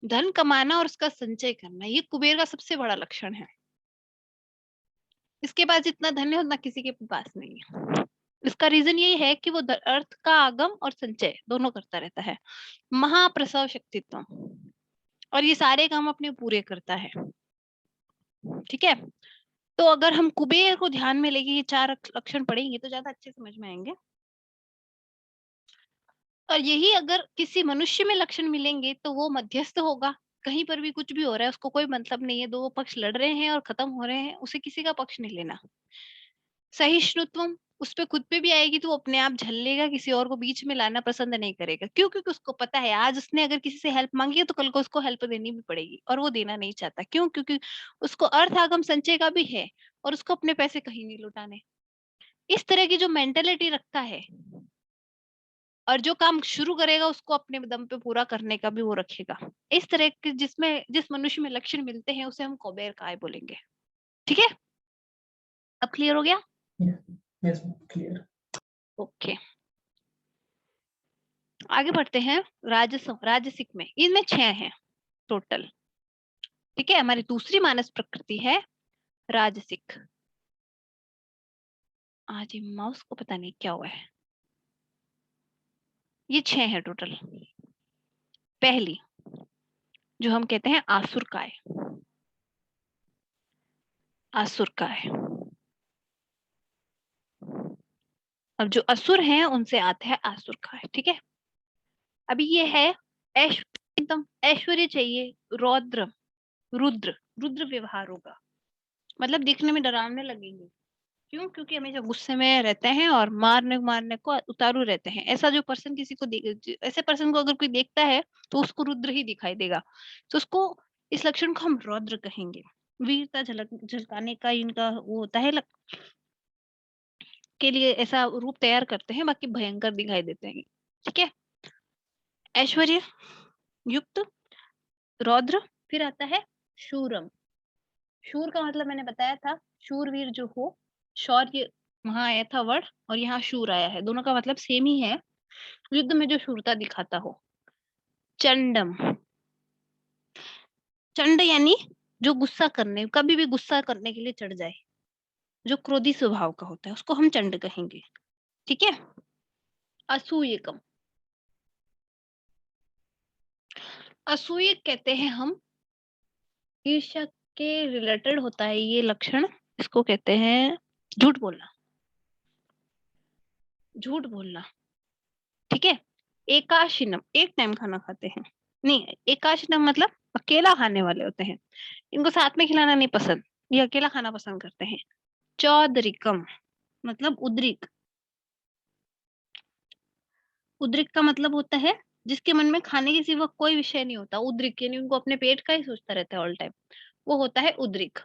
धन कमाना और उसका संचय करना, ये कुबेर का सबसे बड़ा लक्षण है। इसके पास जितना धन है उतना किसी के पास नहीं है। इसका रीजन ये है कि वो अर्थ का आगम और संचय दोनों करता रहता है। महाप्रसव शक्तित्व, और ये सारे काम अपने पूरे करता है। ठीक है, तो अगर हम कुबेर को ध्यान में लेके ये 4 लक्षण पढ़ेंगे तो ज्यादा अच्छे समझ में आएंगे। और यही अगर किसी मनुष्य में लक्षण मिलेंगे तो वो मध्यस्थ होगा। कहीं पर भी कुछ भी हो रहा है उसको कोई मतलब नहीं है, दो पक्ष लड़ रहे हैं और खत्म हो रहे हैं, उसे किसी का पक्ष नहीं लेना। सहिष्णुत्व, उस पे खुद पे भी आएगी तो वो अपने आप झल लेगा, किसी और को बीच में लाना पसंद नहीं करेगा। क्यों? क्योंकि उसको पता है आज उसने अगर किसी से हेल्प मांगी है तो कल को उसको हेल्प देनी भी पड़ेगी, और वो देना नहीं चाहता। क्यों? क्योंकि उसको अर्थ आगम संचय का भी है और उसको अपने पैसे कहीं नहीं लुटाने। इस तरह की जो मेंटेलिटी रखता है, और जो काम शुरू करेगा उसको अपने दम पे पूरा करने का भी वो रखेगा। इस तरह के जिस मनुष्य में लक्षण मिलते हैं उसे हम कुबेर काय बोलेंगे। ठीक है, अब क्लियर हो गया? Yes clear. ओके, आगे बढ़ते हैं। राजसिक में इनमें 6 हैं टोटल। ठीक है, हमारी दूसरी मानस प्रकृति है राजसिक। आज ये माउस को पता नहीं क्या हुआ है। ये 6 है टोटल। पहली जो हम कहते हैं आसुर काय। आसुर काय, अब जो असुर हैं उनसे आते हैं आसुर काय। ठीक है, अभी ये है ऐश्वर्य चाहिए, रौद्र रुद्र रुद्र व्यवहार होगा, मतलब दिखने में डरावने लगेंगे। क्यों? क्योंकि हमेशा गुस्से में रहते हैं और मारने मारने को उतारू रहते हैं। ऐसा जो पर्सन ऐसे पर्सन को अगर कोई देखता है तो उसको रुद्र ही दिखाई देगा, तो उसको इस लक्षण को हम रौद्र कहेंगे। वीरता झलकाने का इनका वो होता है, के लिए ऐसा रूप तैयार करते हैं, बाकी भयंकर दिखाई देते हैं। ठीक है, ऐश्वर्य युक्त रौद्र, फिर आता है शूरम। शूर का मतलब मैंने बताया था, शूरवीर जो हो, शौर्य वहां आया था वर्ड, और यहाँ शूर आया है, दोनों का मतलब सेम ही है, युद्ध में जो शूरता दिखाता हो। चंडम, चंड यानी जो गुस्सा करने, कभी भी गुस्सा करने के लिए चढ़ जाए, जो क्रोधी स्वभाव का होता है उसको हम चंड कहेंगे। ठीक है, असूयकम, असूय कहते हैं हम, ईर्ष्या के रिलेटेड होता है ये लक्षण। इसको कहते हैं झूठ बोलना, झूठ बोलना। ठीक है, एकाशिनम, एक टाइम खाना खाते हैं, नहीं एकाशिनम मतलब अकेला खाने वाले होते हैं, इनको साथ में खिलाना नहीं पसंद, ये अकेला खाना पसंद करते हैं। चौदरिकम मतलब उद्रिक, उद्रिक का मतलब होता है जिसके मन में खाने के सिवा कोई विषय नहीं होता। उद्रिक यानी उनको अपने पेट का ही सोचता रहता है ऑल टाइम, वो होता है उद्रिक।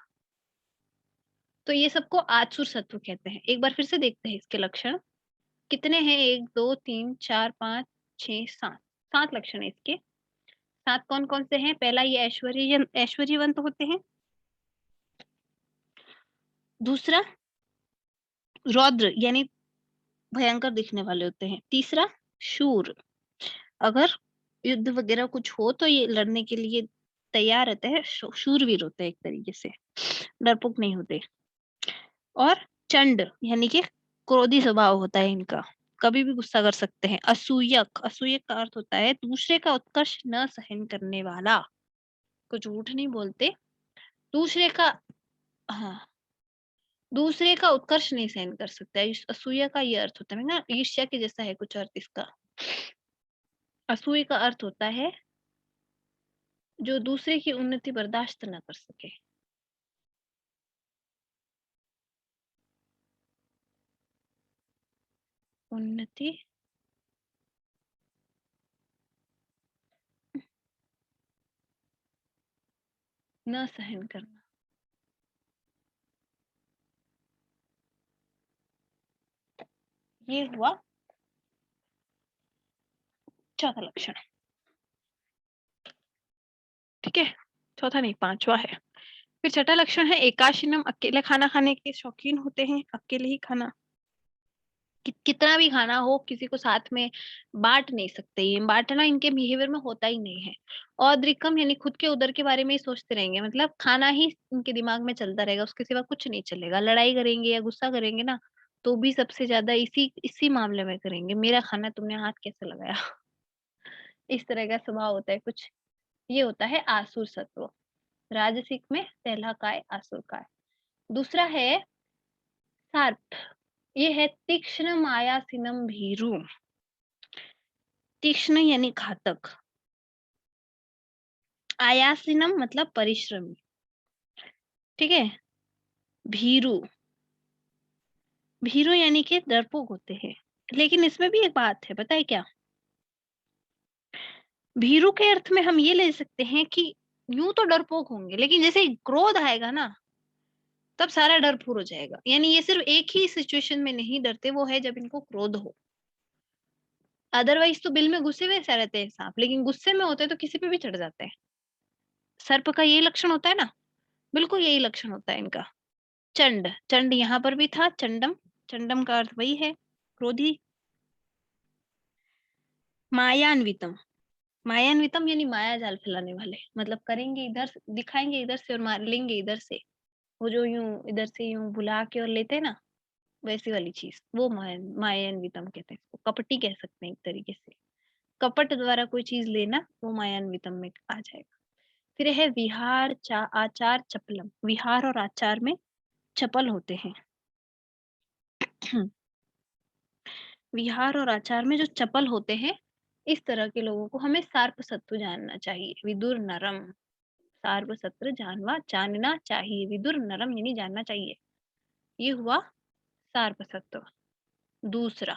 तो ये सबको आसुर सत्व कहते हैं। एक बार फिर से देखते हैं इसके लक्षण कितने हैं। 1 2 3 4 5 6 7, 7 लक्षण है इसके। 7 कौन कौन से हैं? पहला ये ऐश्वर्यवंत होते हैं, दूसरा रौद्र यानी भयंकर दिखने वाले होते हैं, तीसरा शूर, अगर युद्ध वगैरह कुछ हो तो ये लड़ने के लिए तैयार रहते हैं, शूरवीर होते हैं एक तरीके से, डरपोक नहीं होते। और चंड यानी कि क्रोधी स्वभाव होता है इनका, कभी भी गुस्सा कर सकते हैं। असूयक, असूयक का अर्थ होता है दूसरे का उत्कर्ष न सहन करने वाला, को झूठ नहीं बोलते, दूसरे का हाँ, दूसरे का उत्कर्ष नहीं सहन कर सकता है। असूया का ये अर्थ होता है ना, ईर्ष्या के जैसा है कुछ अर्थ इसका। असूया का अर्थ होता है जो दूसरे की उन्नति बर्दाश्त न कर सके। उन्नति न सहन करना। ये हुआ चौथा लक्षण। ठीक है, चौथा नहीं, पांचवा है। फिर छठा लक्षण है एकाशिनम, अकेले खाना खाने के शौकीन होते हैं, अकेले ही खाना। कितना भी खाना हो किसी को साथ में बांट नहीं सकते, ये बांटना इनके बिहेवियर में होता ही नहीं है। औद्रिकम यानी खुद के उधर के बारे में ही सोचते रहेंगे, मतलब खाना ही उनके दिमाग में चलता रहेगा, उसके सिवा कुछ नहीं चलेगा। लड़ाई करेंगे या गुस्सा करेंगे ना, तो भी सबसे ज्यादा इसी इसी मामले में करेंगे, मेरा खाना तुमने हाथ कैसे लगाया। इस तरह का स्वभाव होता है कुछ। ये होता है आसुर सत्व। राजसिक में पहला काय आसुर काय। दूसरा है सार्प, ये है तीक्ष्ण मायासिनम भीरु। तीक्ष्ण यानी घातक, आयासिनम मतलब परिश्रमी। ठीक है, भीरु, भीरु यानी कि डरपोक होते हैं। लेकिन इसमें भी एक बात है, पता है क्या? भीरु के अर्थ में हम ये ले सकते हैं कि यूं तो डरपोक होंगे, लेकिन जैसे ही क्रोध आएगा ना, तब सारा डर फूर हो जाएगा। यानी ये सिर्फ एक ही सिचुएशन में नहीं डरते, वो है जब इनको क्रोध हो। अदरवाइज तो बिल में घुसे हुए ऐसा रहते हैं सांप, लेकिन गुस्से में होते हैं तो किसी पे भी चढ़ जाते हैं। सर्प का यही लक्षण होता है ना, बिल्कुल यही लक्षण होता है इनका। चंड, चंड यहाँ पर भी था, चंडम, चंडम का अर्थ वही है, क्रोधी। मायान्वितम, मायान्वितम यानी माया जाल फैलाने वाले, मतलब करेंगे इधर दिखाएंगे इधर से और मार लेंगे इधर से। वो जो यूं इधर से यूं बुला के और लेते हैं ना, वैसी वाली चीज, वो मायान्वितम कहते हैं इसको। कपटी कह सकते हैं एक तरीके से, कपट द्वारा कोई चीज लेना, वो मायान्वितम में आ जाएगा। फिर है विहार आचार चपलम, विहार और आचार में चपल होते हैं। विहार और आचार में जो चपल होते हैं, इस तरह के लोगों को हमें सार्प सत्व जानना चाहिए। विदुर नरम, सार्प सत्र जानना चाहिए। विदुर नरम यानी जानना चाहिए। ये हुआ सार्प सत्व दूसरा।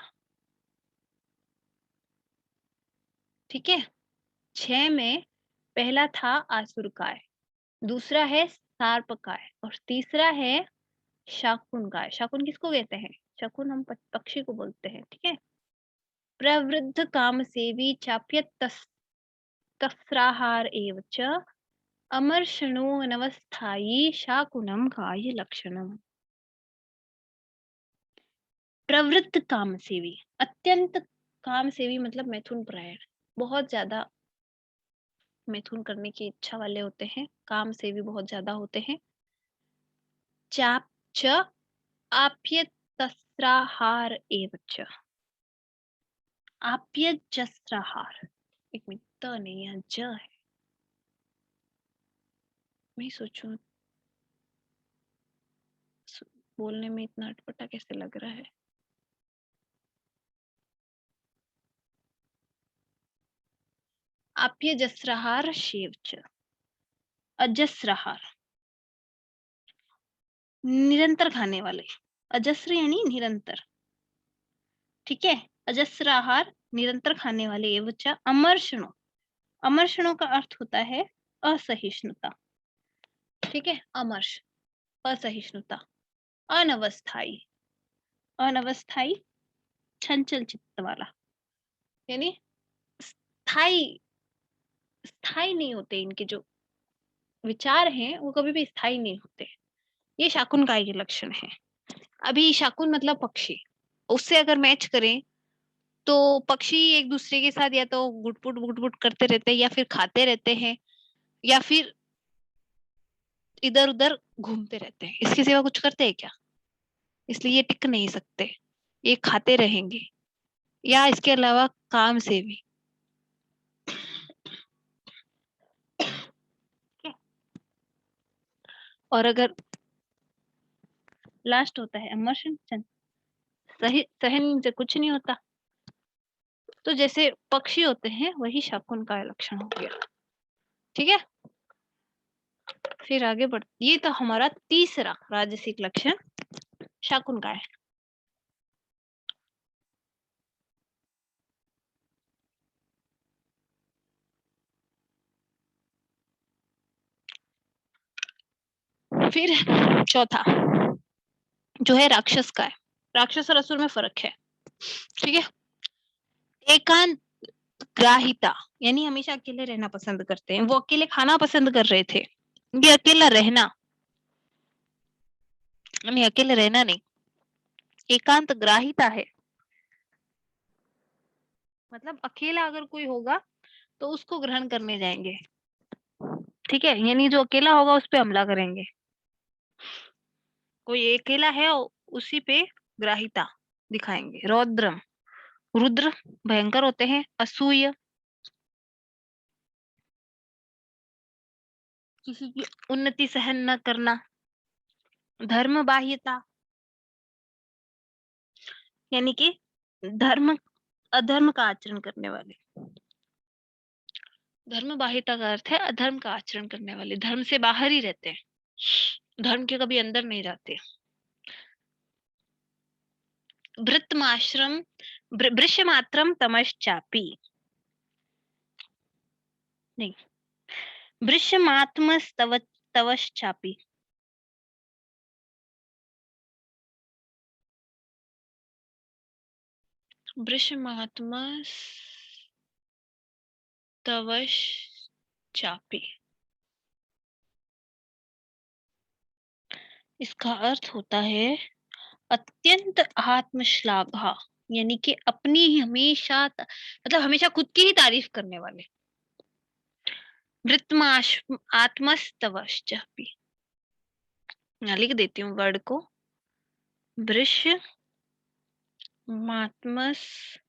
ठीक है, 6 में पहला था आसुर काय, दूसरा है सार्प काय, और तीसरा है शाकुन काय। शाकुन किसको कहते हैं? शकुन हम पक्षी को बोलते हैं। ठीक है, प्रवृद्ध काम सेवी चाप्यत तस्राहार एव च अमर्षणो अनवस्थायी शाकुनम काय लक्षणम। प्रवृत्त काम सेवी, अत्यंत काम सेवी मतलब मैथुन परायण, बहुत ज्यादा मैथुन करने की इच्छा वाले होते हैं, काम सेवी बहुत ज्यादा होते हैं। चाप च आप्यतस्राहार एव च, आप्यजस्राहार, एक मिनट, त नहीं यहाँ ज है, मैं सोचूं बोलने में इतना अटपटा कैसे लग रहा है। आप्यजस्राहार शेव च, अजस्राहार निरंतर खाने वाले, अजस्र यानी निरंतर। ठीक है, अजस्र आहार निरंतर खाने वाले एवं अमर्षणों, अमर्षणों का अर्थ होता है असहिष्णुता। ठीक है, अमर्ष असहिष्णुता। अनवस्थाई, अनवस्थाई चंचल चित्त वाला, यानी स्थाई, स्थाई नहीं होते इनके जो विचार हैं, वो कभी भी स्थाई नहीं होते। ये शाकुन काय के लक्षण है। अभी शाकुन मतलब पक्षी, उससे अगर मैच करें तो पक्षी एक दूसरे के साथ या तो गुटपुट गुटपुट करते रहते हैं, या फिर खाते रहते हैं, या फिर इधर उधर घूमते रहते हैं। इसके सिवा कुछ करते हैं क्या? इसलिए ये टिक नहीं सकते, ये खाते रहेंगे, या इसके अलावा काम से भी। और अगर लास्ट होता है अमर सिंह। सही सहन से कुछ नहीं होता। तो जैसे पक्षी होते हैं वही शकुन का लक्षण हो गया। ठीक है, फिर आगे बढ़, ये तो हमारा तीसरा राजसिक लक्षण शकुन का है। फिर चौथा जो है राक्षस का है। राक्षस और असुर में फर्क है। ठीक है, एकांत ग्राहिता यानी हमेशा अकेले रहना पसंद करते हैं। वो अकेले खाना पसंद कर रहे थे, ये अकेला रहना, यानी अकेले रहना नहीं। एकांत ग्राहिता है, मतलब अकेला अगर कोई होगा तो उसको ग्रहण करने जाएंगे। ठीक है, यानी जो अकेला होगा उस पे हमला करेंगे। कोई अकेला है उसी पे ग्राहिता दिखाएंगे। रौद्रम, रुद्र भयंकर होते हैं। असूय, किसी की उन्नति सहन न करना। धर्म बाह्यता, यानी कि धर्म अधर्म का आचरण करने वाले। धर्म बाह्यता का अर्थ है अधर्म का आचरण करने वाले, धर्म से बाहर ही रहते हैं, धर्म के कभी अंदर नहीं जाते। वृत्तमाश्रम वृषमात्रम तमश्चापी, नहीं, वृषमात्मस्तव तवश्चापी। वृषमात्मस्तवश्चापी, इसका अर्थ होता है अत्यंत आत्मश्लाघा, यानी कि अपनी ही हमेशा मतलब हमेशा खुद की ही तारीफ करने वाले। वृत्तमाश आत्मस्तवश्चापी, मैं लिख देती हूँ वर्ड को। वृष मात्मस्तव,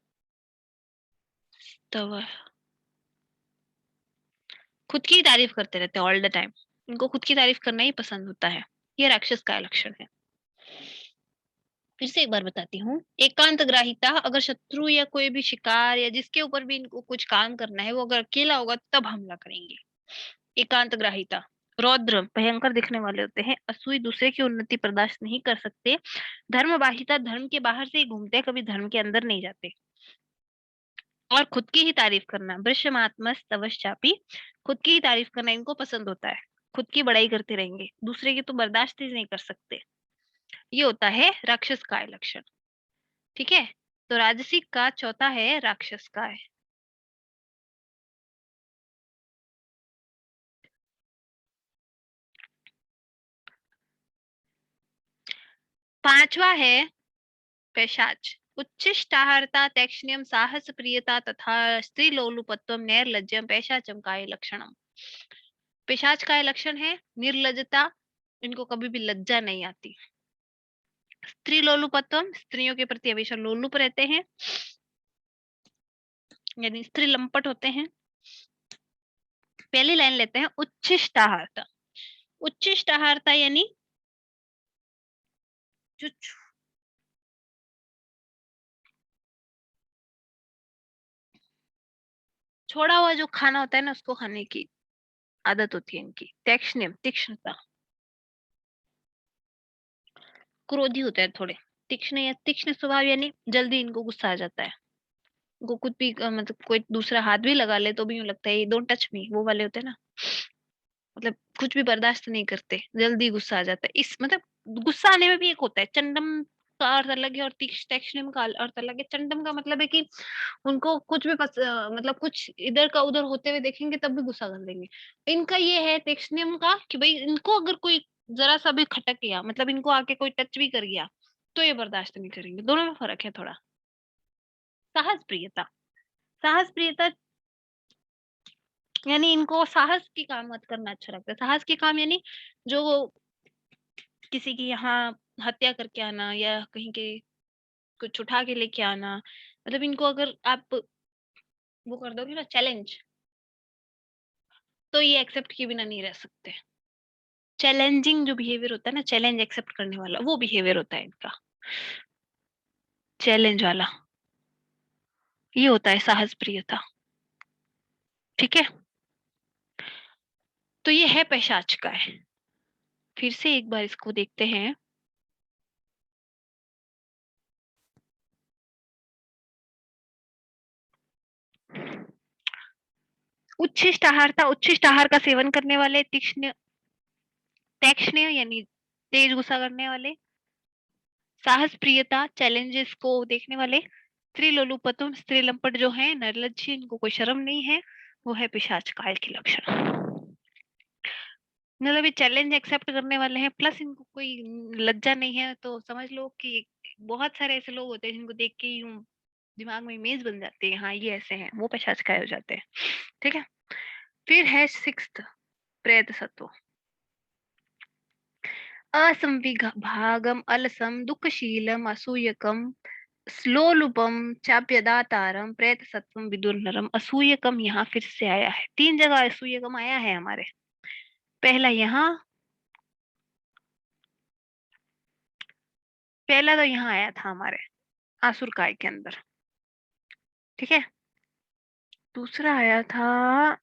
खुद की ही तारीफ करते रहते हैं ऑल द टाइम, इनको खुद की तारीफ करना ही पसंद होता है। ये राक्षस का लक्षण है। फिर से एक बार बताती हूँ। एकांत ग्राहिता, अगर शत्रु या कोई भी शिकार या जिसके ऊपर भी इनको कुछ काम करना है वो अगर अकेला होगा तब हमला करेंगे। एकांत ग्राहिता। रौद्र भयंकर दिखने वाले होते हैं। असूय दूसरे की उन्नति बर्दाश्त नहीं कर सकते। धर्म बाहिता, धर्म के बाहर से ही घूमते हैं, कभी धर्म के अंदर नहीं जाते। और खुद की ही तारीफ करना। वृषमात्मस तवश्चापी, खुद की ही तारीफ करना इनको पसंद होता है, खुद की बड़ाई करते रहेंगे, दूसरे की तो बर्दाश्त ही नहीं कर सकते। ये होता है राक्षस का लक्षण। ठीक है, तो राजसिक का चौथा है राक्षस का है। पांचवा है पैशाच। उच्छिष्टाहारता, तैक्ष्ण्यम, साहस प्रियता तथा स्त्रीलोलुपत्वम, नैर्लज्जम, पैशाचम का लक्षणम। पिशाच का लक्षण है निर्लजता, इनको कभी भी लज्जा नहीं आती। स्त्री लोलुपत्वम, स्त्रियों के प्रति हमेशा लोलुप रहते हैं, यानी स्त्री लंपट होते हैं। पहली लाइन लेते हैं उच्छिष्टाहारता। उच्छिष्टाहारता यानी जो छोड़ा हुआ जो खाना होता है ना उसको खाने की आदत होती है इनकी। तैक्ष्ण्यम, तीक्ष्णता, क्रोधी होते हैं थोड़े। तीक्ष्ण या तीक्ष्ण स्वभाव, यानी जल्दी इनको गुस्सा आ जाता है। इनको कुछ भी मतलब कोई दूसरा हाथ भी लगा ले तो भी यूं लगता है डोंट टच मी, वो वाले होते हैं ना, मतलब कुछ भी बर्दाश्त नहीं करते, जल्दी गुस्सा आ जाता है। इस मतलब गुस्सा आने में भी एक होता है चंडम का अर्थ अलग है और तीक्ष्णम का अर्थ अलग है। चंडम का मतलब है कि उनको कुछ भी मतलब कुछ इधर का उधर होते हुए देखेंगे तब भी गुस्सा कर देंगे। इनका ये है तीक्ष्णम का कि भाई इनको अगर कोई जरा सा भी खटक गया, मतलब इनको आके कोई टच भी कर गया तो ये बर्दाश्त नहीं करेंगे। दोनों में फर्क है थोड़ा। साहस प्रियता, साहस प्रियता यानी इनको साहस की काम मत करना अच्छा लगता है। साहस के काम यानी जो किसी की यहाँ हत्या करके आना या कहीं के कुछ उठा के लेके आना, मतलब इनको अगर आप वो कर दोगे ना चैलेंज, तो ये एक्सेप्ट किए बिना नहीं रह सकते। चैलेंजिंग जो बिहेवियर होता है ना, चैलेंज एक्सेप्ट करने वाला, वो बिहेवियर होता है इनका, चैलेंज वाला, ये होता है साहस प्रियता। ठीक है, तो ये है पैशाच का है। फिर से एक बार इसको देखते हैं। उच्छिष्ट आहारता, उच्छिष्ट आहार का सेवन करने वाले, तीक्ष्ण तीक्ष्ण यानी तेज गुस्सा करने वाले, साहस प्रियता चैलेंजेस को देखने वाले, स्त्री लोलुपतुम स्त्री लंपट जो है, निर्लज्ज, इनको कोई शर्म नहीं है, वो है पिशाच काल के लक्षण। मतलब ये चैलेंज एक्सेप्ट करने वाले हैं, प्लस इनको कोई लज्जा नहीं है, तो समझ लो कि बहुत सारे ऐसे लोग होते हैं जिनको देख के यूं दिमाग में इमेज बन जाती है, हाँ ये ऐसे हैं, वो पिशाच हो जाते हैं। ठीक है, फिर है सिक्स्थ प्रेत सत्व, असंविभागम अलसम दुःखशीलम असूयकम स्लोलुपम चाप्यदातारम प्रेत सत्वम विदुर्नरम। असूयकम यहाँ फिर से आया है, 3 जगह असूयकम आया है हमारे। पहला यहाँ, पहला तो यहाँ आया था हमारे आसुर काय के अंदर। ठीक है, दूसरा आया था,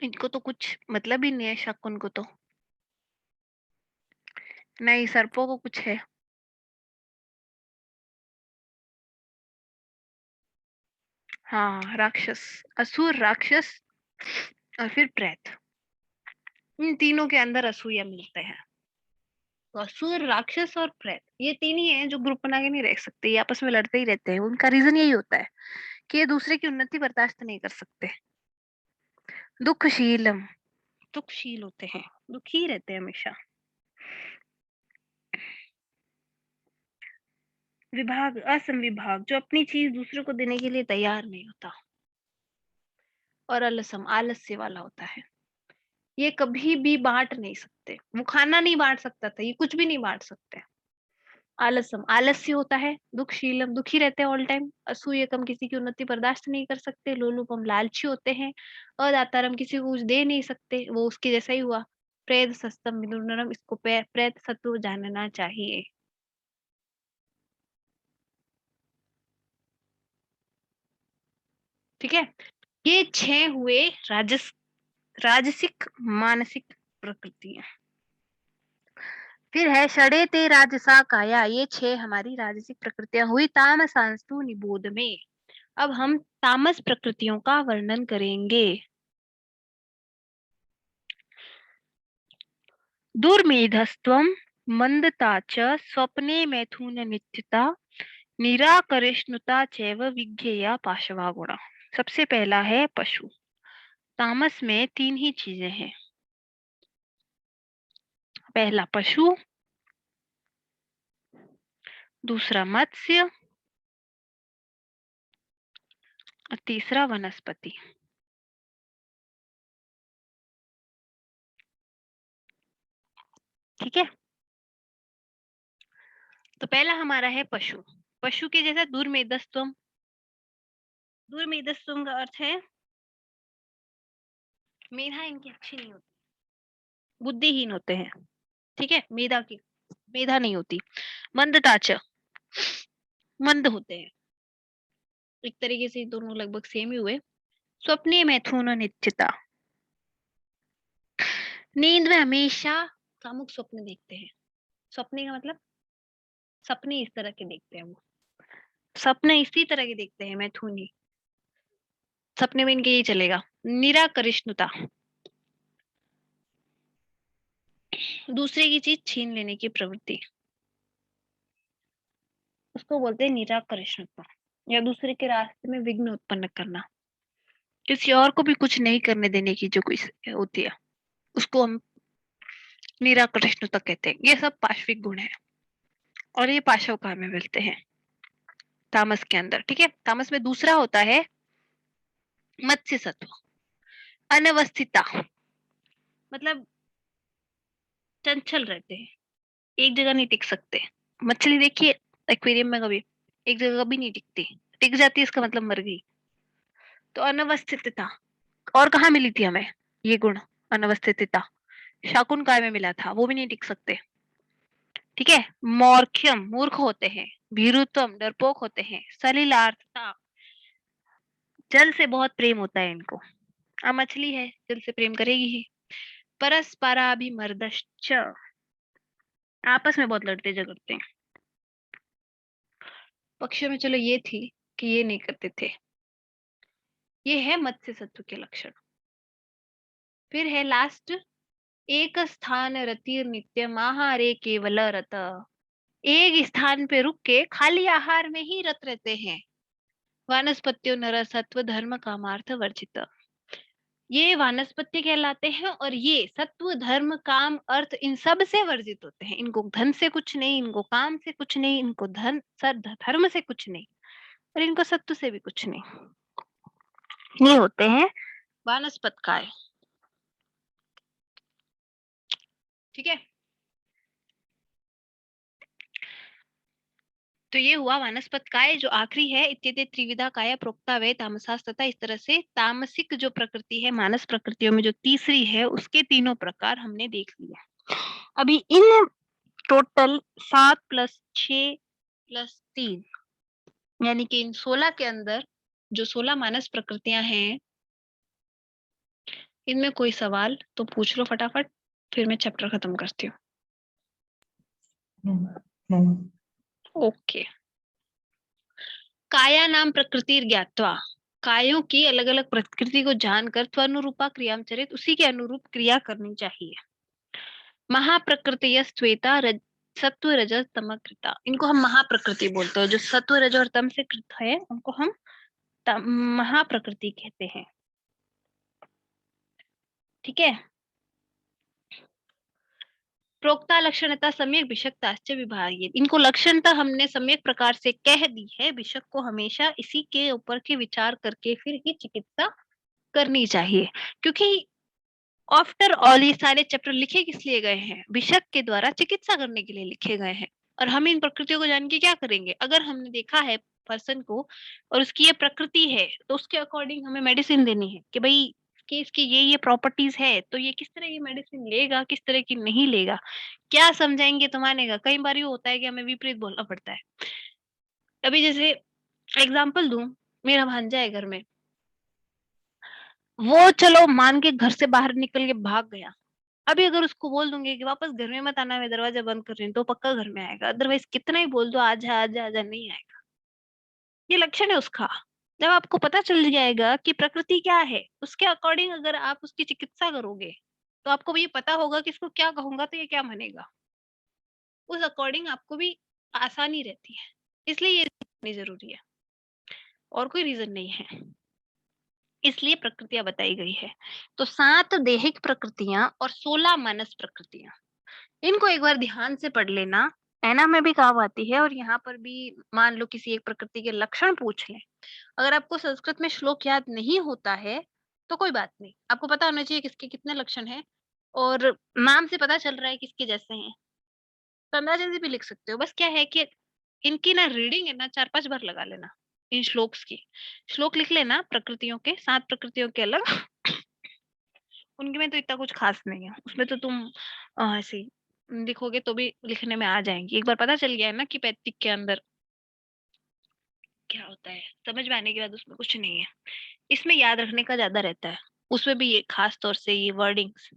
इनको तो कुछ मतलब ही नहीं है, शकुन को तो नहीं, सर्पों को कुछ है। हाँ राक्षस, असुर, राक्षस और फिर प्रेत, इन तीनों के अंदर असूया मिलते हैं। तो असुर, राक्षस और प्रेत, ये तीन ही हैं जो ग्रुप बना के नहीं रह सकते, ये आपस में लड़ते ही रहते हैं। उनका रीजन यही होता है कि ये दूसरे की उन्नति बर्दाश्त नहीं कर सकते। दुखशीलम, दुखशील होते हैं, दुखी रहते हैं हमेशा। विभाग, असंविभाग, जो अपनी चीज दूसरे को देने के लिए तैयार नहीं होता। और अलसम, आलस्य वाला होता है, ये कभी भी बांट नहीं सकते, वो खाना नहीं बांट सकता था, ये कुछ भी नहीं बांट सकते। आलसम, आलस्य होता है। दुखशीलम, दुखी रहते हैं ऑल टाइम। असूयकम, किसी की उन्नति बर्दाश्त नहीं कर सकते। लोलुपम, लालची होते हैं। अदातारम, किसी को कुछ दे नहीं सकते, वो उसके जैसा ही हुआ। प्रेत सस्तम विदुर्नरम, इसको प्रेत सत्व जानना चाहिए। ठीक है, ये 6 हुए राजसिक मानसिक प्रकृतियां। फिर है षडे ते राजसा काया, ये 6 हमारी राजसिक प्रकृतियां हुई तामसांस्तु निबोध में। अब हम तामस प्रकृतियों का वर्णन करेंगे। दुर्मेधस्त्वम, मंदता च, स्वप्ने मैथुन नित्यता, निराकरिष्णुता चैव विज्ञेया पाशवा गुणा। सबसे पहला है पशु। तामस में 3 ही चीजें हैं। पहला पशु, दूसरा मत्स्य और तीसरा वनस्पति। ठीक है, तो पहला हमारा है पशु। पशु के जैसा दुर्मेधस्त्वम, दुर्मेधस्त्वम का अर्थ है मेधा इनकी अच्छी नहीं होती, बुद्धिहीन होते हैं। ठीक है, मेधा नहीं होती। मंदताच, मंद होते हैं। एक तरीके से दोनों लगभग सेम ही हुए। स्वप्ने मैथुन नित्यता, नींद में हमेशा कामुक स्वप्न देखते हैं। स्वप्ने का मतलब सपने इस तरह के देखते हैं वो, सपने इसी तरह के देखते हैं मैथुनी, सपने में इनके ये चलेगा। निराकरिष्णुता, दूसरे की चीज छीन लेने की प्रवृत्ति, उसको बोलते हैं निराकरिष्णुता, या दूसरे के रास्ते में विघ्न उत्पन्न करना, किसी और को भी कुछ नहीं करने देने की जो कोई होती है, उसको हम निराकरिष्णुता कहते हैं। ये सब पाश्विक गुण है और ये पाशव काल में मिलते हैं तामस के अंदर। ठीक है, तामस में दूसरा होता है मत्स्य सत्व, अनवस्थिता, मतलब चंचल रहते हैं, एक जगह नहीं टिक सकते। मछली देखिए एक्वेरियम में, कभी एक जगह कभी नहीं टिकती, टिक जाती है इसका मतलब मर गई। तो अनवस्थितता, और कहाँ मिली थी हमें, ये गुण अनवस्थितता शाकुन काय में मिला था, वो भी नहीं टिक सकते। ठीक है, मौर्ख्यम मूर्ख होते हैं, भीरुत्वम डरपोक होते हैं, सलिलार्थता जल से बहुत प्रेम होता है इनको। अब मछली है, जल से प्रेम करेगी ही। परस्पराभिमर्दश्च आपस में बहुत लड़ते झगड़ते हैं। पक्षियों में चलो ये थी कि ये नहीं करते थे। ये है मत्स्य सत्व के लक्षण। फिर है लास्ट, एक स्थान रतिर नित्य आहारे केवल रत। एक स्थान पे रुक के खाली आहार में ही रत रहते हैं। वानस्पत्यो नर सत्व धर्म कामार्थ वर्जित। ये वानस्पत्य कहलाते हैं और ये सत्व धर्म काम अर्थ इन सब से वर्जित होते हैं। इनको धन से कुछ नहीं, इनको काम से कुछ नहीं, इनको धर्म से कुछ नहीं, और इनको सत्व से भी कुछ नहीं। ये होते हैं वानस्पत काय। ठीक है, तो ये हुआ वानस्पत काय जो आखिरी है। इत्यते त्रिविधा काय प्रोक्ता वे तामसास, तथा इस तरह से तामसिक जो प्रकृति है मानस प्रकृतियों में जो तीसरी है उसके तीनों प्रकार हमने देख लिया। अभी इन टोटल 7 + 6 + 3 यानी कि इन 16 के अंदर जो 16 मानस प्रकृतियां हैं, इनमें कोई सवाल तो पूछ लो फटाफट, फिर मैं चैप्टर खत्म करती हूँ। नो। ओके। काया नाम प्रकृति ज्ञात्वा, कायों की अलग अलग प्रकृति को जानकर त्वनुरूपा क्रियाचरित उसी के अनुरूप क्रिया करनी चाहिए। महाप्रकृति श्वेता सत्व रजस तम कृता, इनको हम महाप्रकृति बोलते हैं। जो सत्व रज और तम से कृत है उनको हम महाप्रकृति कहते हैं। ठीक है, प्रोक्ता लक्षणता सम्यक विषक्ताश्च विभागित, इनको लक्षणता हमने सम्यक प्रकार से कह दी है। विषक को हमेशा इसी के ऊपर के विचार करके फिर ही चिकित्सा करनी चाहिए, क्योंकि आफ्टर ऑल ये सारे चैप्टर लिखे किस लिए गए हैं? विषक के द्वारा चिकित्सा करने के लिए लिखे गए हैं। और हम इन प्रकृतियों को जान के क्या करेंगे? अगर हमने देखा है पर्सन को और उसकी ये प्रकृति है तो उसके अकॉर्डिंग हमें मेडिसिन देनी है कि भाई कि इसकी ये प्रॉपर्टीज है, तो ये किस तरह की मेडिसिन लेगा, किस तरह की नहीं लेगा। क्या समझाएंगे तो मानेगा। कई बार ये होता है कि हमें विपरीत बोलना पड़ता है। अभी जैसे एग्जाम्पल दूं, मेरा भांजा है घर में, वो चलो मान के घर से बाहर निकल के भाग गया। अभी अगर उसको बोल दूंगी कि वापस घर में मत आना, मैं दरवाजा बंद कर रही हूँ, तो पक्का घर में आएगा। अदरवाइज कितना ही बोल दो आजा आजा आजा, नहीं आएगा। ये लक्षण है उसका। जब आपको पता चल जाएगा कि प्रकृति क्या है, उसके अकॉर्डिंग अगर आप उसकी चिकित्सा करोगे तो आपको भी ये पता होगा कि इसको क्या कहूंगा तो ये क्या मानेगा। उस अकॉर्डिंग आपको भी आसानी रहती है। इसलिए ये इतनी जरूरी है, और कोई रीजन नहीं है। इसलिए प्रकृतियां बताई गई है। तो 7 देहिक प्रकृतियां और 16 मानस प्रकृतियां, इनको एक बार ध्यान से पढ़ लेना। ऐना में भी काम आती है और यहाँ पर भी मान लो किसी एक प्रकृति के लक्षण पूछ लें। अगर आपको संस्कृत में श्लोक याद नहीं होता है तो कोई बात नहीं, आपको पता होना चाहिए किसके कितने लक्षण हैं, और नाम से पता चल रहा है किसके जैसे हैं तो अंदाजे से भी लिख सकते हो। बस क्या है कि इनकी ना रीडिंग है ना 4-5 बार लगा लेना। इन श्लोक्स की श्लोक लिख लेना प्रकृतियों के, 7 प्रकृतियों के अलग। उनके में तो इतना कुछ खास नहीं है, उसमें तो तुम ऐसे ही लिखोगे तो भी लिखने में आ जाएंगी। एक बार पता चल गया है ना कि पैतृक के अंदर क्या होता है, समझ में आने के बाद उसमें कुछ नहीं है। इसमें याद रखने का ज्यादा रहता है, उसमें भी ये खास तौर से ये वर्डिंग्स।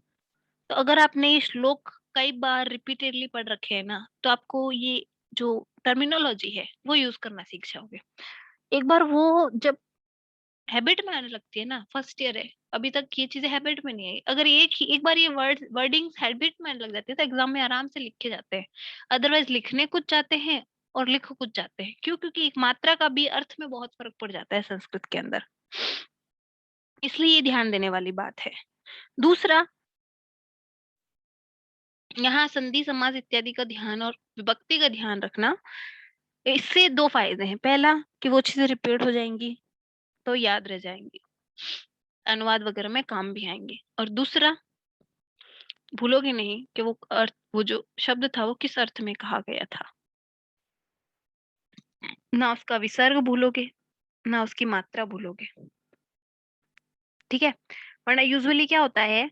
तो अगर आपने ये श्लोक कई बार रिपीटेडली पढ़ रखे हैं ना, तो आपको ये जो टर्मिनोलॉजी है वो यूज करना सीख जाओगे। एक बार वो जब हैबिट में आने लगती है ना, फर्स्ट ईयर है अभी तक ये चीजें हैबिट में नहीं आई, अगर एक बार ये वर्डिंग्स हैबिट में आने लग जाती है तो एग्जाम में आराम से लिखे जाते हैं। अदरवाइज लिखने कुछ जाते हैं और लिख कुछ जाते हैं। क्यों? क्योंकि एक मात्रा का भी अर्थ में बहुत फर्क पड़ जाता है संस्कृत के अंदर। इसलिए ये ध्यान देने वाली बात है। दूसरा, यहाँ संधि समास इत्यादि का ध्यान और विभक्ति का ध्यान रखना। इससे 2 फायदे हैं। पहला कि वो चीजें रिपीट हो जाएंगी तो याद रह जाएंगी, अनुवाद वगैरह में काम भी आएंगे। और दूसरा, भूलोगे नहीं कि वो अर्थ, वो जो शब्द था वो किस अर्थ में कहा गया था। ना उसका विसर्ग भूलोगे, ना उसकी मात्रा भूलोगे। ठीक है, वरना यूजुअली क्या होता है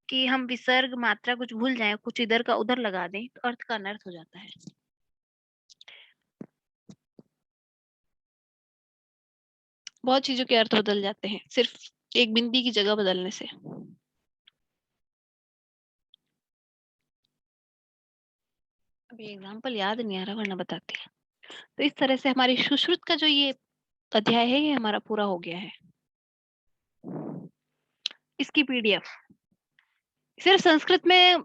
कि हम विसर्ग मात्रा कुछ भूल जाएं, कुछ इधर का उधर लगा दें तो अर्थ का अनर्थ हो जाता है। बहुत चीजों के अर्थ बदल जाते हैं सिर्फ एक बिंदी की जगह बदलने से। अभी एग्जाम्पल याद नहीं आ रहा वरना बताती है। तो इस तरह से हमारी सुश्रुत का जो ये अध्याय है ये हमारा पूरा हो गया है। इसकी पीडीएफ सिर्फ संस्कृत में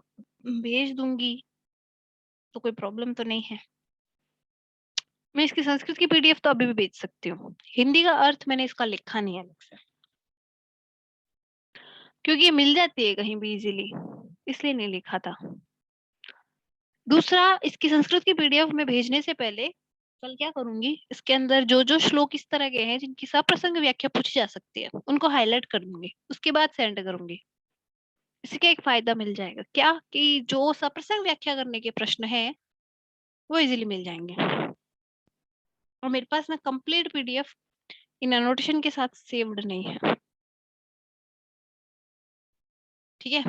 भेज दूंगी तो कोई प्रॉब्लम तो नहीं है। मैं इसकी संस्कृत की पीडीएफ तो अभी भी भेज सकती हूँ। हिंदी का अर्थ मैंने इसका लिखा नहीं है अलग से, क्योंकि ये मिल जाती है कहीं भी इजीली, इसलिए नहीं लिखा था। दूसरा, इसकी संस्कृत की पीडीएफ में भेजने से पहले कल क्या करूंगी, इसके अंदर जो जो श्लोक इस तरह के हैं जिनकी सप्रसंग व्याख्या पूछी जा सकती है उनको हाईलाइट कर दूंगी, उसके बाद सेंड करूंगी। इससे क्या एक फायदा मिल जाएगा क्या कि जो सप्रसंग व्याख्या करने के प्रश्न है वो इजीली मिल जाएंगे। और मेरे पास में कंप्लीट पीडीएफ इन एनोटेशन के साथ सेव्ड नहीं है। ठीक है,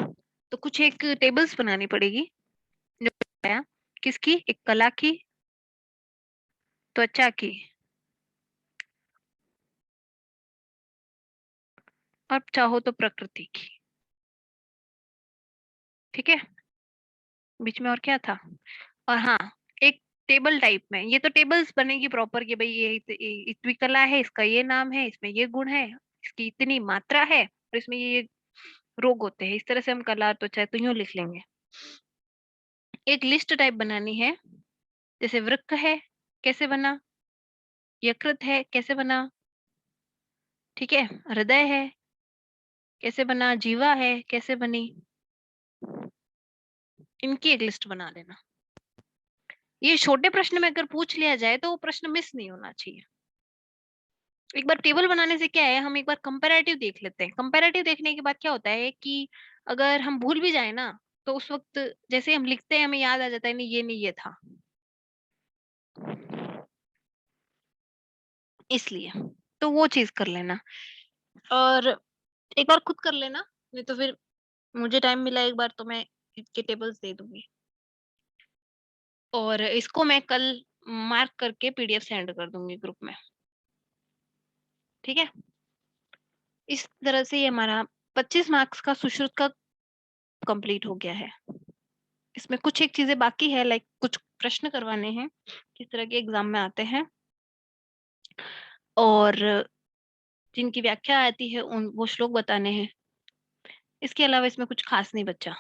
तो कुछ एक टेबल्स बनानी पड़ेगी जो बताया, किसकी, एक कला की, त्वचा की और चाहो तो प्रकृति की। ठीक है, बीच में और क्या था, और हाँ, एक टेबल टाइप में, ये तो टेबल्स बनेगी प्रॉपर कि भाई ये इतनी कला है, इसका ये नाम है, इसमें ये गुण है, इसकी इतनी मात्रा है और इसमें ये रोग होते हैं। इस तरह से हम कला तो चाहे तो यूं लिख लेंगे। एक लिस्ट टाइप बनानी है, जैसे वृक्क है कैसे बना, यकृत है कैसे बना, ठीक है, हृदय है कैसे बना, जीवा है कैसे बनी, इनकी एक लिस्ट बना लेना। ये छोटे प्रश्न में अगर पूछ लिया जाए तो वो प्रश्न मिस नहीं होना चाहिए। एक बार टेबल बनाने से क्या है, हम एक बार कंपैरेटिव देख लेते हैं। कंपैरेटिव देखने के बाद क्या होता है कि अगर हम भूल भी जाए ना तो उस वक्त जैसे हम लिखते हैं हमें याद आ जाता है, नहीं ये नहीं ये था, इसलिए तो वो चीज कर लेना। और एक बार खुद कर लेना, नहीं तो फिर मुझे टाइम मिला एक बार तो मैं इसके टेबल्स दे दूंगी और इसको मैं कल मार्क करके पीडीएफ सेंड कर दूंगी ग्रुप में। ठीक है, इस तरह से ये हमारा 25 मार्क्स का सुश्रुत का कंप्लीट हो गया है। इसमें कुछ एक चीजें बाकी है, लाइक कुछ प्रश्न करवाने हैं किस तरह के एग्जाम में आते हैं और जिनकी व्याख्या आती है उन वो श्लोक बताने हैं। इसके अलावा इसमें कुछ खास नहीं बचा।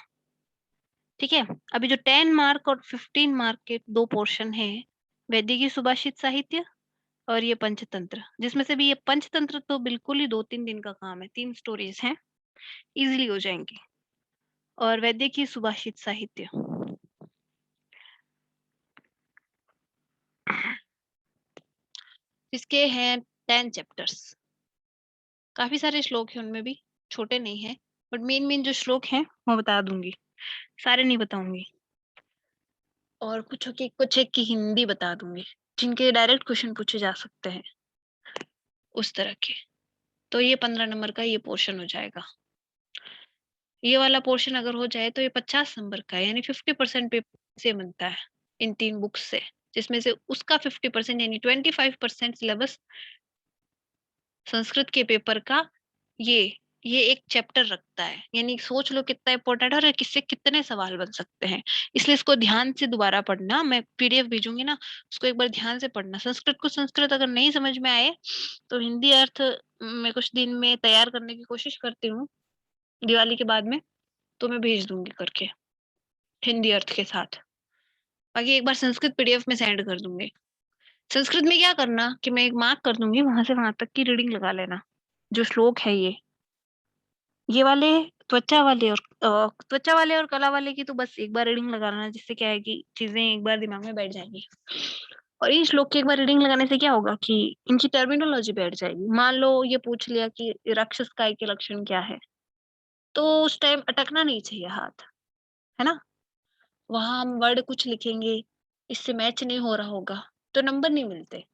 ठीक है, अभी जो 10 मार्क और 15 मार्क के दो पोर्शन है, वैदिकी सुभाषित साहित्य और ये पंचतंत्र, जिसमें से भी ये पंचतंत्र तो बिल्कुल ही 2-3 दिन का काम है, 3 स्टोरीज हैं, इजीली हो जाएंगी। और वैदिकी सुभाषित साहित्य इसके हैं 10 चैप्टर्स, काफी सारे श्लोक हैं उनमें भी, छोटे नहीं है, बट मेन मेन जो श्लोक हैं वो बता दूंगी, सारे नहीं बताऊंगी। और कुछ एक की हिंदी बता दूंगी जिनके डायरेक्ट क्वेश्चन पूछे जा सकते हैं उस तरह के। तो ये 15 नंबर का ये पोर्शन हो जाएगा। ये वाला पोर्शन अगर हो जाए तो ये 50 नंबर का है, यानी 50% पेपर से बनता है इन 3 बुक्स से, जिसमें से उसका 50% यानी 25% सिलेबस संस्कृत के पेपर का ये एक चैप्टर रखता है। यानी सोच लो कितना इंपॉर्टेंट है और किससे कितने सवाल बन सकते हैं। इसलिए इसको ध्यान से दोबारा पढ़ना, मैं पीडीएफ भेजूंगी ना, उसको एक बार ध्यान से पढ़ना। संस्कृत को संस्कृत अगर नहीं समझ में आए तो हिंदी अर्थ मैं कुछ दिन में तैयार करने की कोशिश करती हूँ, दिवाली के बाद में तो मैं भेज दूंगी करके हिंदी अर्थ के साथ। बाकी एक बार संस्कृत पीडीएफ में सेंड कर दूंगी। संस्कृत में क्या करना कि मैं एक मार्क कर दूंगी, वहां से वहां तक की रीडिंग लगा लेना। जो श्लोक है ये वाले त्वचा वाले और कला वाले की तो बस एक बार रीडिंग लगाना, जिससे क्या है कि चीजें एक बार दिमाग में बैठ जाएंगी। और इन श्लोक की एक बार रीडिंग लगाने से क्या होगा कि इनकी टर्मिनोलॉजी बैठ जाएगी। मान लो ये पूछ लिया कि राक्षस काय के लक्षण क्या है, तो उस टाइम अटकना नहीं चाहिए हाथ, है ना। वहां हम वर्ड कुछ लिखेंगे, इससे मैच नहीं हो रहा होगा तो नंबर नहीं मिलते।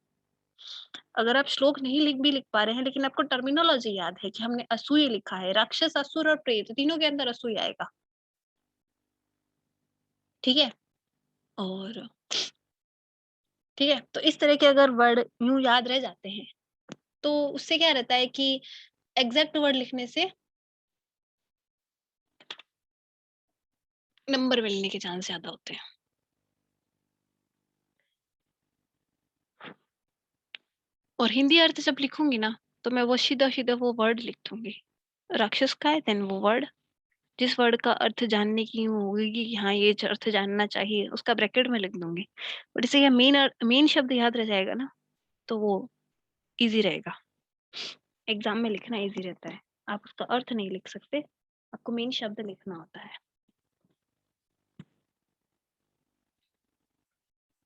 अगर आप श्लोक नहीं लिख पा रहे हैं लेकिन आपको टर्मिनोलॉजी याद है कि हमने असूय लिखा है, राक्षस, असुर और प्रेत तीनों के अंदर असूय आएगा, ठीक है। और ठीक है, तो इस तरह के अगर वर्ड यूं याद रह जाते हैं तो उससे क्या रहता है कि एग्जैक्ट वर्ड लिखने से नंबर मिलने के चांस ज्यादा होते हैं। और हिंदी अर्थ जब लिखूंगी ना तो मैं वो सीधा सीधा वो वर्ड लिख दूंगी, राक्षस का है देन वो वर्ड, जिस वर्ड का अर्थ जानने की होगी कि हाँ ये अर्थ जानना चाहिए उसका ब्रैकेट में लिख दूंगी। और इससे यह मेन शब्द याद रह जाएगा ना, तो वो इजी रहेगा, एग्जाम में लिखना इजी रहता है। आप उसका अर्थ नहीं लिख सकते, आपको मेन शब्द लिखना होता है,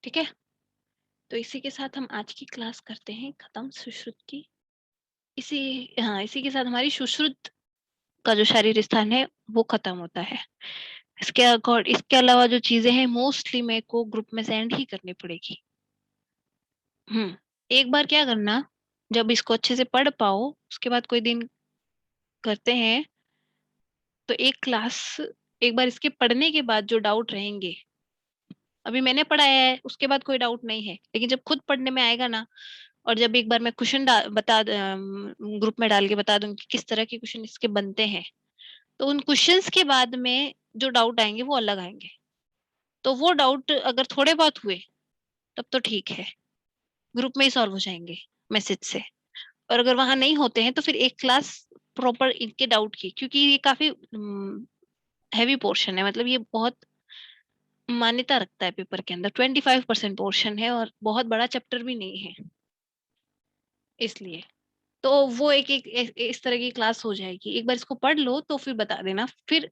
ठीक है। तो इसी के साथ हम आज की क्लास करते हैं खत्म, सुश्रुत की। इसी के साथ हमारी सुश्रुत का जो शारीरिक स्थान है वो खत्म होता है। इसके अलावा जो चीजें हैं मोस्टली मेरे को ग्रुप में सेंड ही करनी पड़ेगी। एक बार क्या करना, जब इसको अच्छे से पढ़ पाओ उसके बाद कोई दिन करते हैं, तो एक क्लास, एक बार इसके पढ़ने के बाद जो डाउट रहेंगे, अभी मैंने पढ़ाया है उसके बाद कोई डाउट नहीं है, लेकिन जब खुद पढ़ने में आएगा ना, और जब एक बार मैं क्वेश्चन बता ग्रुप में डाल के बता दूंगी किस तरह के क्वेश्चन इसके बनते हैं, तो उन क्वेश्चंस के बाद में जो डाउट आएंगे वो अलग आएंगे। तो वो डाउट अगर थोड़े बहुत हुए तब तो ठीक है, ग्रुप में ही सॉल्व हो जाएंगे मैसेज से। और अगर वहां नहीं होते हैं तो फिर एक क्लास प्रॉपर इनके डाउट की, क्योंकि ये काफी हैवी पोर्शन है, मतलब ये बहुत मान्यता रखता है पेपर के अंदर, 25% पोर्शन है और बहुत बड़ा चैप्टर भी नहीं है, इसलिए तो वो एक इस तरह की क्लास हो जाएगी। एक बार इसको पढ़ लो तो फिर बता देना, फिर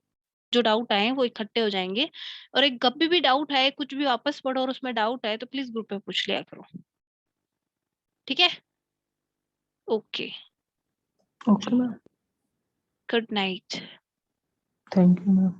जो डाउट आए वो इकट्ठे हो जाएंगे। और एक कभी भी डाउट आए, कुछ भी वापस पढ़ो और उसमें डाउट आए तो प्लीज ग्रुप में पूछ लिया करो, ठीक है। Okay, okay ma'am, good night. Thank you ma'am.